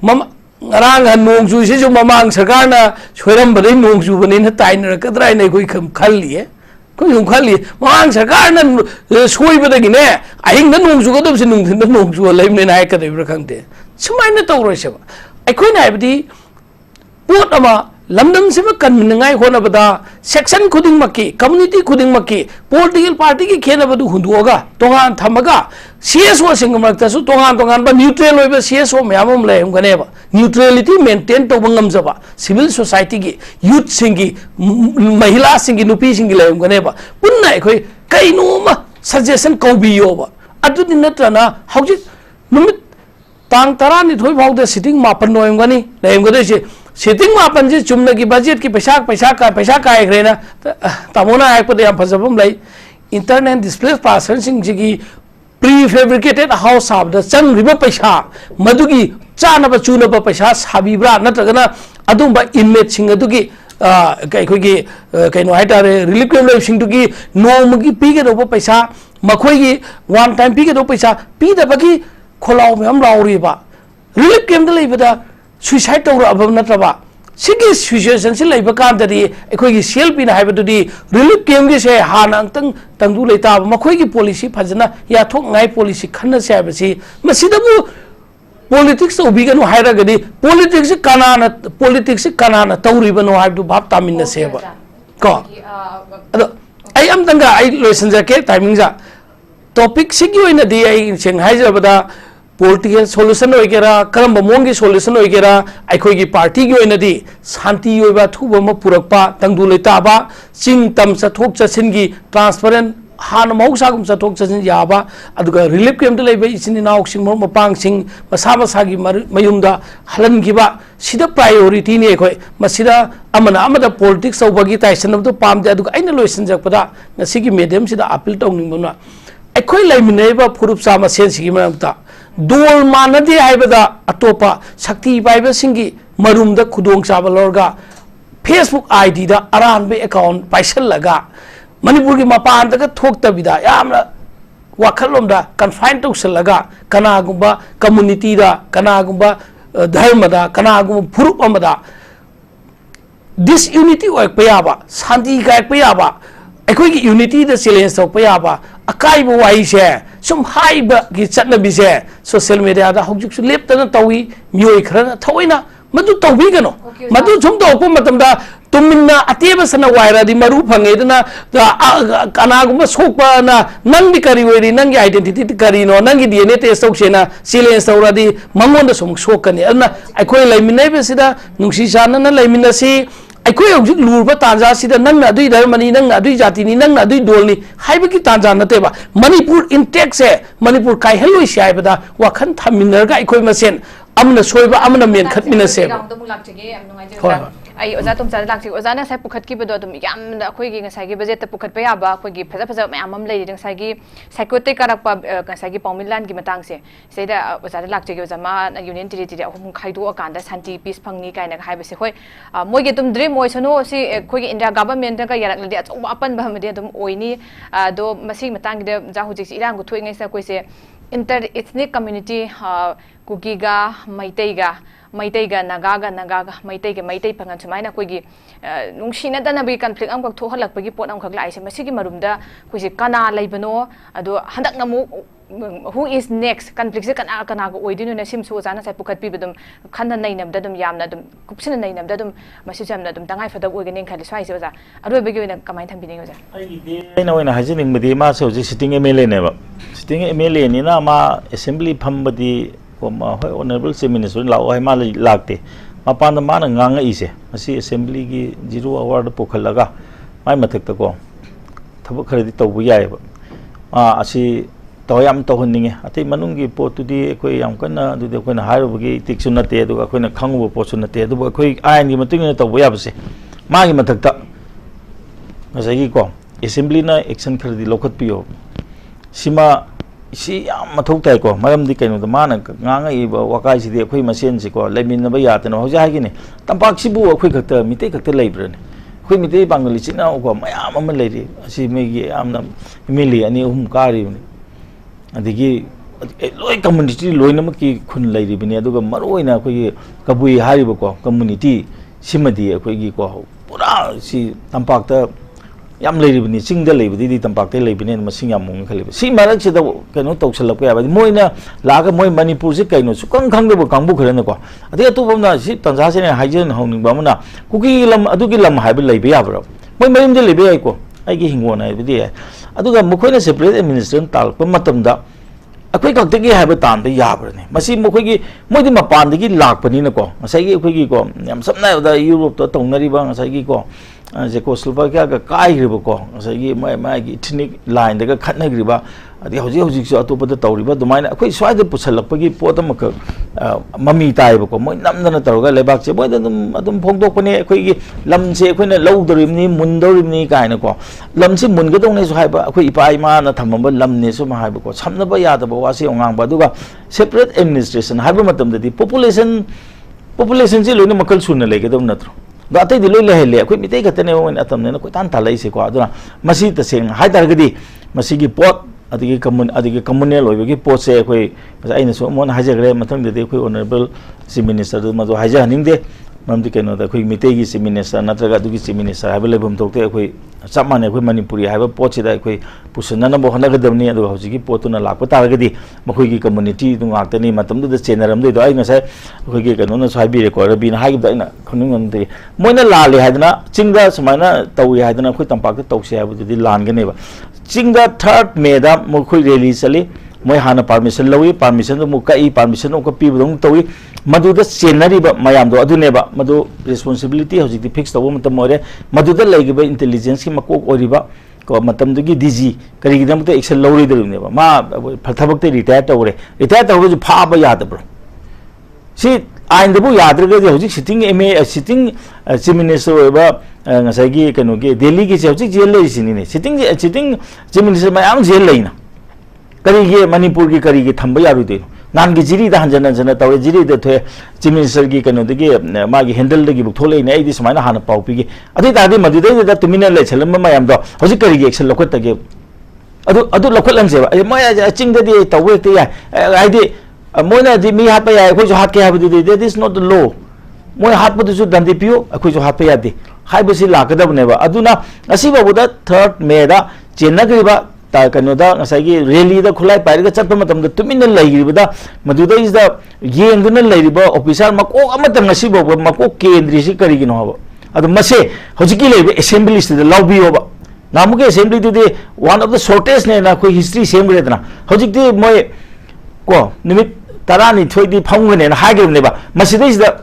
Speaker 4: mama ngarang nong chu se ju mamang sarkar na choiram badai nong chu bani na tai na kadrai nei koi khali e koi khali mamang sarkar na soi bada gi ne ahing na nong chu ko dom se nong thin na nong chu lai ne nai ka dei bra khang te chumai na taw roi se ba ai koi nai badi pot ama lamdam se ma kan min ngai hona bada section khuding makki community khuding makki political party ki khena badu hunduoga tongan thamaga CSO singam ta su tongan ba neutral oi ba CSO myamam le hum gane ba neutrality maintain to bangam jaba civil society ki youth singi mahila singi nupi singi le hum gane ba punna khoi kaino ma suggestion ko bi yo ba adu din natrana hauji numit tang tarani thoi bau de sitting mapan no hum gani le hum gade se sitting mapan ji chumna ki budget ki paisa ka ekre na tamona ai pa de am phajabam lai internet display person sing ji prefabricated house of the chang riba paisa madugi chana ba chuna ba paisa sabibra natragana adumba inmate sing adugi kai khogi kai no haitare relief claim life sing dugi no magi pige do paisa makhoi gi one time pige do paisa pi da bagi kholau me am lauri ba relief claim da leibada suicide to ra abam natraba sigi situation se leiba kan da di ekhoi gi CLP na haiba di relief claim gi se hanang tang du leita makhoi gi policy phajana ya thok ngai policy khanna se ba si masida bu politics obi ganu haira gadi politics kanana tawri bano haibdu bab tamin na se ba ko ado ai am tanga ai loisan ja ke timing ja topic sigi oina di ai seng haija bada political solution oigera karamba mongi solution oigera aikhoi gi party gi oina di shanti oiba thuba ma purakpa tangdu leita ba ching tam sa thok chasin gi transparent han mausa gum sa thok chasin ya ba aduga relief camp de leiba isini nauk sing mo mapang sing masa gi mayumda halan gi ba sida priority ni khoi masida amada politics obagi taisan do pam de aduga aina loisan jakpada ngasigi medium sida appeal tongning bana aikhoi laimineba phurup sa ma sen sigi manamta dol manadi haibada atopa shakti baiba singi marumda khudong chaba lorga Facebook ID da aranbe account paisal laga manipur gi mapan daga thokta bida yamna wakhalom da confine to laga kana gumba community da kana gumba dharma da kana gumba phurup amada disunity oi payaba santi kai payaba aikoi gi unity da challenge to payaba akai bo wai se sum haiba gi chatna bi se social media da hokjuk su lep ta tawi mioi khara thoina madu tawi gano madu sum to ko matam da tumina ateba sana waira di maru phange dana kana gum sokpa na nang di kari weri nang identity kari no nang DNA test sok sena silence saura di mangon da som sokani ana aikoi laiminai be sida nungsi sana na laimina si aikoi hojik lurba tanja sida nang na dui dharmani nang na dui jati ni nang na dui dolni haibaki tanja nateba manipur intact se manipur kai heloi sai bada wakhan thaminner ga aikoi masen amna soiba amna men khatmina se
Speaker 1: ai oza tum cha lak chi oza na sai pukhat ki bedo dum yam da khoi gi ngasai gi budget ta pukhat pa ya ba khoi gi phaja phaja mayam am lei ding sai gi psychotic karak pa ngasai gi paumilan gi matang se sei da oza lak chi gi oza ma union territory ahum khaidu akan da santi peace phangni kai na hai ba se khoi moi gi tum dream moi sono si khoi gi india government da ka yarak ladi achong apan ba made dum oini do masi matang gi da ja hu ji irang gu thoi ngai sa koi se inter ethnic community kukiga maitaiga nagaga maitaiga maitai pangan sumaina koigi nungsina dana bi conflict am ka tho halak pagi pot am khak lai se masigi marumda koisi kana laibano ado handak namu who is next conflict se kana kana go oidinu na sim so jana sai pukhat pi bedum khana nai nam da dum yamna dum kupsina nai nam da dum masi jamna dum tangai fadak oigene khali swai se oja aroi begi na kamai tham bini oja
Speaker 3: ai na oina hajining bedi ma so ji sitting MLA ne ba sitting MLA ni na ma assembly pham badi hoi honorable chief minister lao hai ma lakte mapan da mana ngang ise masi assembly gi 0 award pokhalaga mai mathak ta ko thab khari to bu yai ba asi toyam to hunninge ati manung gi pot tu di koi yam kana du de koi na hairu gi tik sun na te du koi na khangu po sun na te du koi ain gi matung ne to bu ya ba se ma gi mathak ta ngasai gi ko assembly na action khari di lokhat piyo sima si yam mathau tai ko maram di kaino da mana nganga I ba wakai si de khoi masen si ko lemin na ba ya ta no hoja gi ne tampak si bu khoi khakta mite khakta leibra ne khoi mite bangali china ko mayam am leiri si me gi am na mili ani kari ne adigi loi community loi na ki khun leiri bini aduga maroi na khoi kabui hari ba ko community simadi khoi gi ko pura si tampak ta yam leiri bini singda leiri di tampak te leiri bini masing yam mong khali si marak se da kano toksalak ya ba moina laga moi manipur se kaino sukang khang de ba kangbu khran ko adi atu bomna si tanja se ne haijen hongning ba muna kuki lam adugi lam haibe leibe ya bro moi marim de leibe ai ko ai gi hingona ai bi aduga mukhoina separate administration tal ko matam da akhoi khak te gi haibe tan de ya bro ne masi mukhoi gi moi di mapan de gi lak pani na ko ngasai gi akhoi gi ko yam samna da europe to tongnari ba ngasai gi ko Czechoslovakia ka kai griba ko ngasai mai ethnic line daga khatna griba adi hoji so atopa da tawriba dumaina akhoi swai da pusalak pagi potam ka mami tai ba ko moi namdana tawga lebak che moi adum phongdok pane akhoi gi lam se akhoi na lowdorim ni mundorim ni kai na ko lam se mun ga dong ne so hai ba akhoi ipai ma na thamamba lam ne so ma hai ba ko samna ba ya da ba wa se ongang ba duga separate administration hai ba matam da di population se loina makal sunna lege dom natro da tai di loi le hele akhoi mitai khatane on atam ne ko tan talai se ko aduna masi ta seng hai tar gadi masi gi pot adigi communal oibagi pot se akhoi aina so mon hajagre mathang de akhoi honorable chief minister ma do haja haning de mamdi keno da akhoi mitai gi chief minister natraga dugi chief minister haibele bum tokte akhoi samane akhoi manipuri haiba pot se da akhoi pusana na bo hana gadamni adu hauji gi potuna lakpa tar gadi makhoi gi community du ngaktani matam du chenaram de do ai ngasai akhoi gi keno na saibi re ko rabi na hai da ina khonung am de moina lali haidana chingda sumaina tawi haidana akhoi tampak ta tawse haibu di lan gane ba chingda 3rd May da mokhoi rally chali moi hana permission lawi permission mu kai permission ko pi budong tawi madu da scenery ba mayam do adune ba madu responsibility hojik di fix tawo matam more madu da lagi ba intelligence ki makok oriba ko matam dugi DG kari gidam ta action lawri de ba ma thabak te retire tawre ju pha ba yad bro si ain da bu yad re hojik sitting sitting chief minister ba ngasai gi kanu gi Delhi gi hojik jail le sini ne sitting chief minister mayam jail leina kari gi manipur gi kari gi thamba yaru de nan gi jiri da hanjana jana tawe jiri de the chief minister gi kanu de gi ma gi handle de gi bu thole ne ai di smaina hana pau pi gi adi ta di madu de da tumina le chelam mayam do hojik kari gi action lokot ta gi adu lokot lam se ba ma ching de di tawe te ya ai di moina di mi hat pa ya ko jo hat ke ha bu de that is not the law moi hat pa du su dandi piu ko jo hat pa ya di hai bu si la ka da ne ba aduna asi ba bu da 3rd May da chenna gi ba ta kano da ngasai gi rally da khulai pai ga chatpa matam da tumin lai gi da madu da is da yeng dun lai ri ba officer mako amata ngasi ba mako kendri si kari gi no ba adu mase hojiki lai assembly st da lobby ba namu ke assembly de one of the shortest ne na koi history same gre da hojik de moi ko nimit tarani thoi di phang ne na ha ge ne ba mase da is da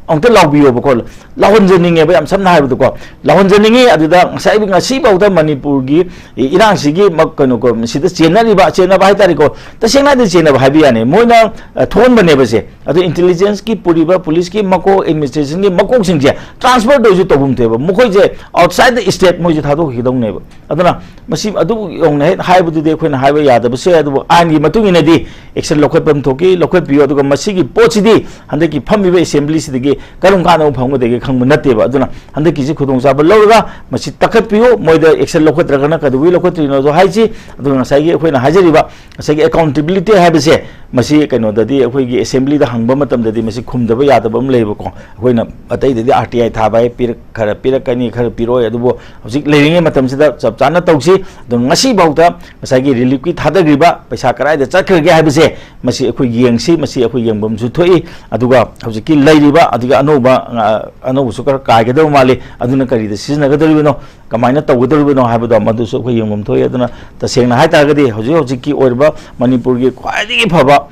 Speaker 3: angta laubiyo bako lahon jeninge ba yam samna haibu ko lahon jeninge aduda sai bi ngasi bauta manipur gi irang sigi makkano ko sida chena ba hai tari ko ta sengna de chena ba habi ane moina thon bane ba se adu intelligence ki puriba police ki mako administration ki mako singje transfer do ju tobum te ba mukoi je outside the state mo ju thado ki dong ne ba aduna masi adu yong ne haibu de khoina haiba yada ba se adu an gi matung ina di action lokoi pam thoki lokoi piyo adu masi gi pochi di hande ki phami ba assembly si de karung kana phang de khang nate ba aduna hande ki ji khudong sa ba loga masi takat piyo moida action lokoi tragana ka du wi lokoi trino do hai ji adu ngasai gi khoina hajari ba ngasai gi accountability haiba se masi kaino dadi akhoi gi assembly da hangba matam dadi masi khumdaba yadaba am leiba ko khoina atai dadi RTI thabai pir khara pirakani khara piroi adubo hojik leiringe matam sida chap chana tausi do ngasi bauta ngasai gi relief ki thadagriba paisa karai da chakhrage haiba se masi akhoi yengsi masi akhoi yengbam su thoi aduga hojik ki leiriba aduga anoba sukar kaigado mali aduna kari da sizna gadoribino kamaina tawgadoribino haibado madu su akhoi yengbam thoi aduna tasengna hai targadi hojik ki oirba manipur gi khwaidi phaba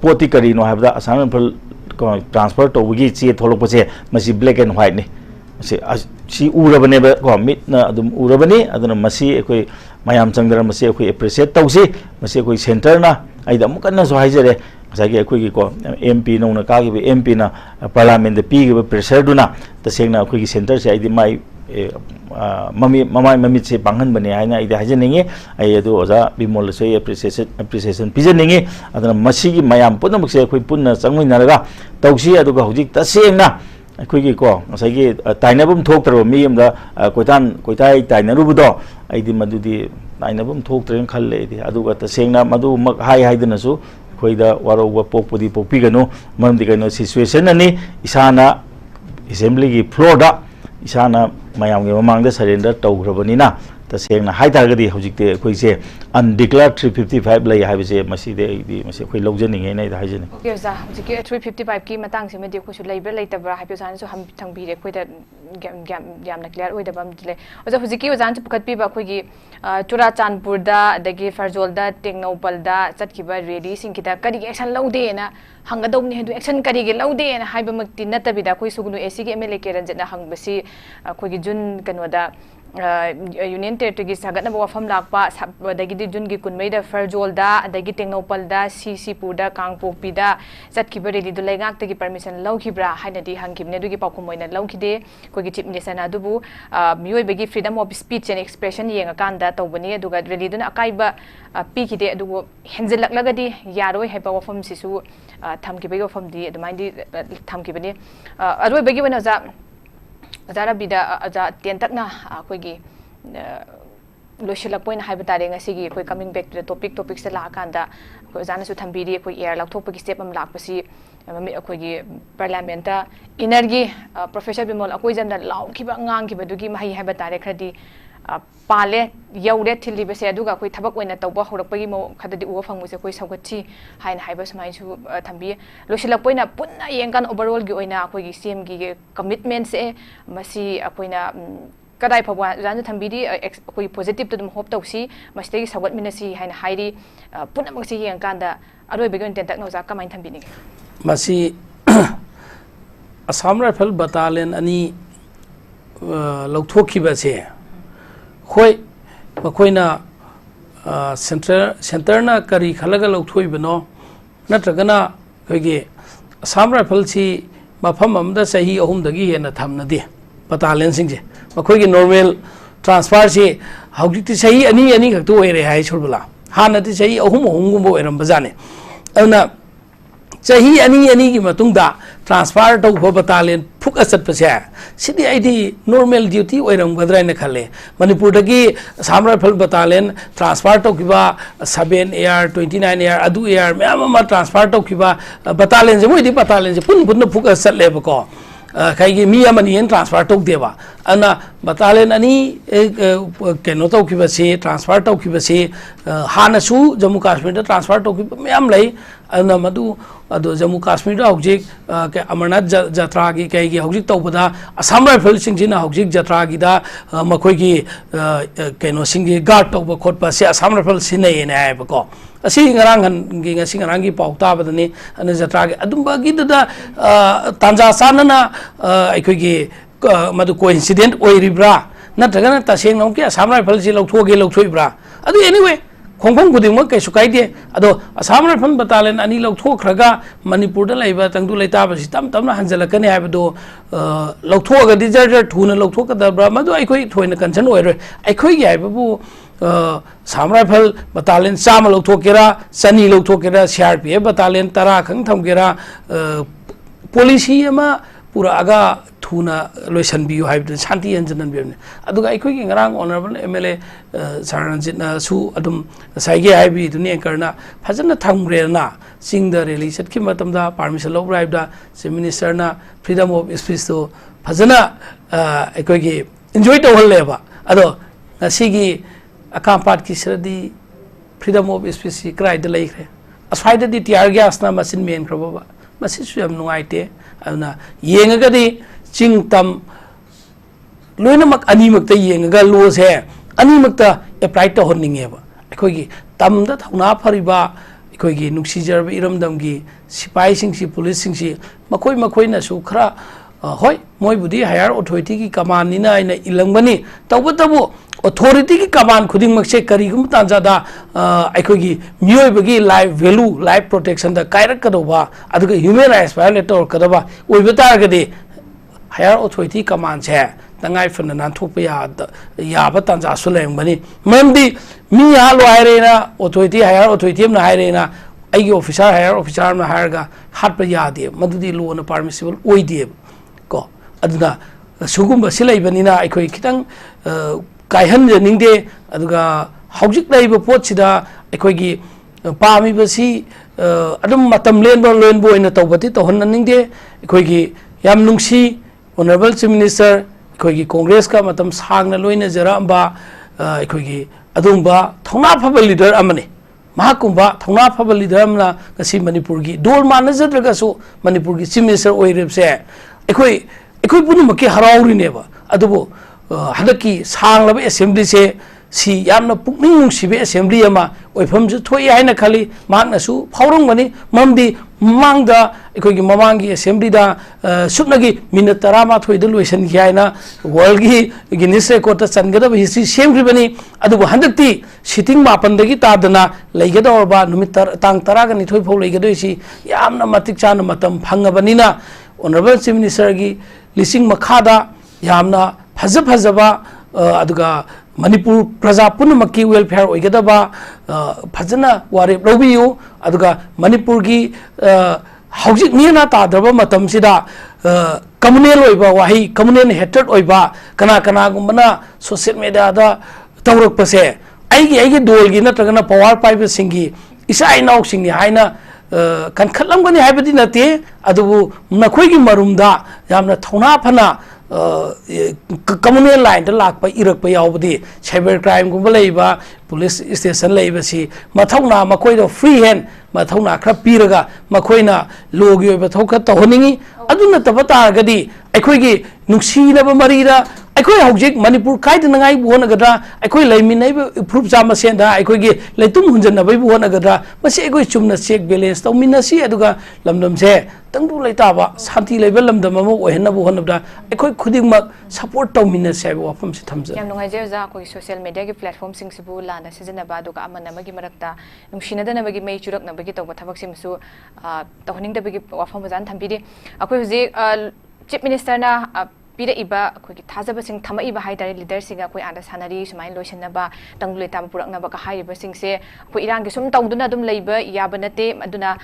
Speaker 3: poti kari no habda asan transfer to gi chi tholok pase masi black and white ni si urabane ba ko mit na adum urabani aduna masi ekoi mayam changdara masi ekoi appreciate tawsi masi ekoi center na aida mukanna so haijare masagi ekoi gi ko MP no na ka gi MP na parliament de pi gi pressure duna tasengna ekoi gi center se aidi mai mami se bangan bane haina ida hajeninge ai adu oza bimol se appreciation pijeninge adana masigi mayam punamuk se khoi punna changmoi naraga tausi adu ga hojik tasengna khoi gi ko masagi tainabum thok tro mi amda koitai tainaru budo aidi madudi tainabum thok tren khalle di adu ga tasengna madu mak hai dana su khoida waro wa pokpudi pokpigano mamdi kaino situation ani isana assembly gi floor da isana mayam ge mamang da surrender tawgrabani tasengna hai targadi hojikte khoi se undeclared 355 lai hai se masi de di masi khoi logjaninge nai da haijani
Speaker 1: okay za hojiki 355 ki matang se medi khosu leiber leitabra hai pyosan so ham thangbi re khoi da yam na clear oi da bam dile oza hojiki ozan pukat pi ba khoi gi Churachandpur da dagi Farzol da Tengnopal da chatkiba rally sing kita kari action laude na hangadom ni hedu action kari ge laude na haiba makti natabida khoi sugnu AC ge MLA ke ranjana hangbasi khoi gi jun kanoda Union Territory gi sagat na wafam lakpa dagi di jun gi kunmei da Farzol da dagi Tengnopal da CC Pur da Kangpokpi da chatkiba rally du laingak te gi permission laukhibra haina di hangkimne du gi pakumoina laukhide khoi gi chief minister na dubu mioi begi freedom of speech and expression yenga kanda tawbani aduga rally duna akaiba pikide adugo henjelaklagadi yaroi haiba wafam sisu thamkibegi wafam di adumai di thamkibani aroi begi wana za Rabi tentakna akoigi loshilak point haiba tare ngasigi koi coming back to the topic se la kanda ko jana su thambiri koi air lakthopi step am lakpasi mami akoigi parliament ta energy professor bimol akoi jamna laukhiba ngangkiba dugi mahi haiba tare khradi pale yaure thili bese aduga koi thabak oina tawba horakpagi mo khadadi uwa phangmuse koi saugachi haina haiba samai su thambi loshilak poina punna yengkan overall gi oina koi gi CM gi commitment se masi akoina kadai phagwa jan thambidi koi positive to dum hope tawsi mastegi saugat minasi haina hairi punna masi yengkan da aroi begon tentak no za kamain thambini
Speaker 4: masi Assam Rifle Battalion ani lauthokhiba se khoi makoina center na kari khalaga lauthoi natragana koige Assam Rifle si mafam amda sahi ahum dagi hena thamnade battalion singje makoigi normal transfer si haujiti sahi ani khakto oire hai Surbala hanati sahi ahum gumbo oiram bazane ana sahi ani gi matungda transfer to battalion phuk asat pase sidi ID normal duty oiram gadrai na khale manipur dagi Assam Rifle Battalion transfer to kiba 7 AR 29 AR adu AR ma transfer to kiba battalion je moi di battalion je pun phuk asat le ko kai gi mi amani en transfer to deba ana battalion ani keno tawkibasi transfer tawkibasi hana su Jammu Kashmir da transfer tawkib myam lei ana madu ado Jammu Kashmir da hojik ke Amarnath jatra gi kai gi hojik tawbada Assam Rifle sing jina hojik jatra gi da makoi gi keno sing gi guard tawba khotpa se Assam Rifle sinai ne ai ba ko asi ngarang gi ngasi ngarang gi pauta badani ana jatra gi adum ba gi da tanja sanana aikoi gi madu coincident oiribra natragana taseng nom ki Assam Rifle si lokthogge lokthoi adu anyway khongkhong buding ma kaisu kaide ado Assam Rifle battalion ani lokthokraga Manipur da laiba tangdu leita ba si tam tamna hanjalakani habdo lokthoga disaster thuna lokthokadabra madu aikoi thoina concern oiroi aikoi gi haibabu Assam Rifle battalion chama lokthokera chani lokthokera CRPF battalion 10 khang thamgera policy ama pura aga thuna loisan biu haibdu shanti enjanan biu aduga aikoi gi ngarang honorable MLA Saranjit na su adum saige haibi duni karna phajana thamgre na sing the rally satki matamda permission lo bribe da chief minister na freedom of speech to phajana aikoi gi enjoy to holle ba ado ngasigi akampat ki sradi freedom of speech cry de laikre asfaida di tiar gas na machine men khroba ba masi su yam nuaite aduna yengagadi ching tam loinamak animakta yengaga lo se animakta apply to honninge ba aikogi tamda thauna phariba aikogi nuksijarba iramdamgi sipai singsi police singsi makoi na su khara hoi moi budi higher authority ki command ni na ina ilangbani tawbatabu authority ki command khuding makse karigum tanjada aikogi mioibagi life value life protection da kairak kadoba aduga human rights violator kadoba oibata gadi higher authority command se tangai fana nan thokpa ya ba tanja suleng bani mamdi mi ha lo hairena authority higher authority na hairena aigi officer higher officer na hairga hatpa ya de madudi lo na permissible oide ko aduna sugumba silai bani na aikoi kitang kaihan ningde aduga hojik laiba potsida aikoi pami basi adum matam lenbo ina tawbati tohon ningde aikoi gi yam nungsi honorable chief minister aikoi gi congress ka matam sangna loina jaramba aikoi gi adumba thona phaba leader amane mahakumba thona phaba leader amna kasi Manipur gi dol manager daga so Manipur gi chief minister oireb se aikoi punu makki harauri neba adubo hadaki sanglaba assembly se si yamna pukning nungsibe assembly ama oifam ju thoi haina khali magna su phawrong bani mamdi mangda ikoi gi mamangi assembly da supnagi minute 13 thoi da loisan gi haina world gi Guinness record ta changada history same bani adubu handakti sitting mapan dagi tadana leigada orba numit tang 10 ga ni thoi phau leigada si yamna matik chana matam phangabani na honorable chief minister gi lising makhada yamna fazaba aduga Manipur praja punamaki welfare oigadaba fazana warep lobiyu aduga Manipur gi hojik nina tadraba matam sida communal oiba wahi communal hatred oiba kana gumbana social media da tawrak pase aigi dol gi natragana power pipe singi isa inau singi haina kan khatlamgani haibadi nate adubu nakhoi gi marumda yamna thona phana communal line da lakpa irakpa yaubadi cyber crime gumba leiba police station leiba si mathauna makoi do free hand mathauna khra piraga makoina logi oiba thokha tohoningi aduna tabata gadi aikoi gi nuksina ba marira aikoi hojik Manipur kaida nangai buhona gadra aikoi laiminai proof jama senda aikoi gi leitum hunjanna bai buhona gadra masi aikoi chumna check balance tawmina si aduga lamdam se tangdu leitaba santi level lamdam ma ohenna buhona da aikoi khudingmak support tawmina se ba wafam si thamja
Speaker 1: yam nungai je za koi social media gi platform sing sibu lana sijana ba duga amana magi marakta nungshina dana bagi mai churak na bagi tawba thabak sim su tawning da bagi wafam bazan thambidi akoi huji chief minister na pira iba koi thajaba sing thama iba haidari leader singa koi anda sanari sumai loisana ba tanglule ta purak na ba ka haiba sing se koi irang gi sum tawduna dum leiba yaba nate aduna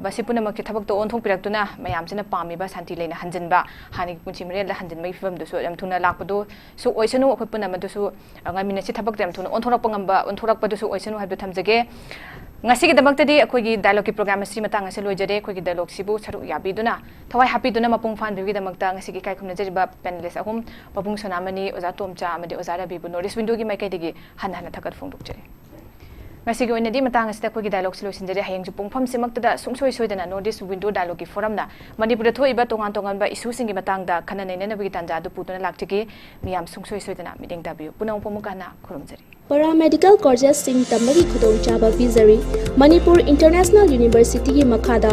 Speaker 1: basipuna mak thabak to onthong pirak tuna mayam sina pami ba santi leina hanjinba hani punchi mre la hanjin mai fam du so yam thuna lakpadu su oisanu akoi puna ma du su ngamina si thabak tem thuna onthorak pangamba onthorak padu su oisanu habdu thamjage ngasigidamakta di akhoi dialogue ki program asi matang ase loijare akhoi dialogue sibu saru yabiduna thawai hapiduna mapung fan bidamakta ngasigi kai khumna jariba panelist ahum babung sonamani oza tomcha amadi oza rabi bu notice window gi maikai digi han han thakat phongdukjare ngasigi oinadi matang asida akhoi dialogue solutionjare hayeng ju pungpham simakta sungsoi soidana notice window dialogue ki forum na manipur thoiba tongan tongan ba issue singi matang da khana nei na bagi tanja du putuna laktiki miyam sungsoi soidana meeting tabiu punang pomukana khurumjari
Speaker 5: Paramedical courses sing tamagi khudong chaba bizari Manipur International University ki makhada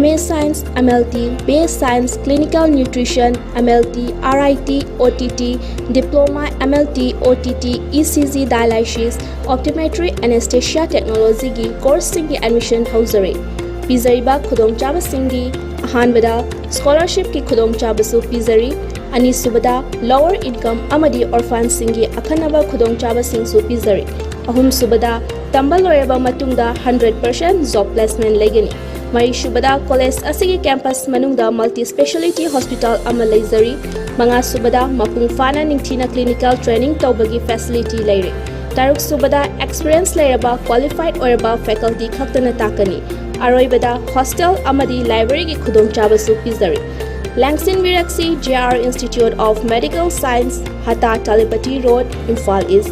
Speaker 5: MA Science MLT BA Science Clinical Nutrition MLT RIT OTT Diploma MLT OTT ECG Dialysis Optometry Anesthesia Technology ki course sing ki admission hauzare bizari ba khudong chaba singi ahanbada scholarship ki khudong chaba su bizari Ani subada lower income amadi orphan singi akhanaba khudong chaba sing su pizari ahum subada tambal loyaba matungda 100% job placement legani mari subada college asigi campus manungda multi speciality hospital ama leizari manga subada mapung fana ningthina clinical training tawbagi facility leire taruk subada experience leiraba qualified oraba faculty khaktana takani aroibada hostel amadi library gi khudong chaba su pizari Langsing Viraksi JR Institute of Medical Science, Hata Talipati Road, Imphal East.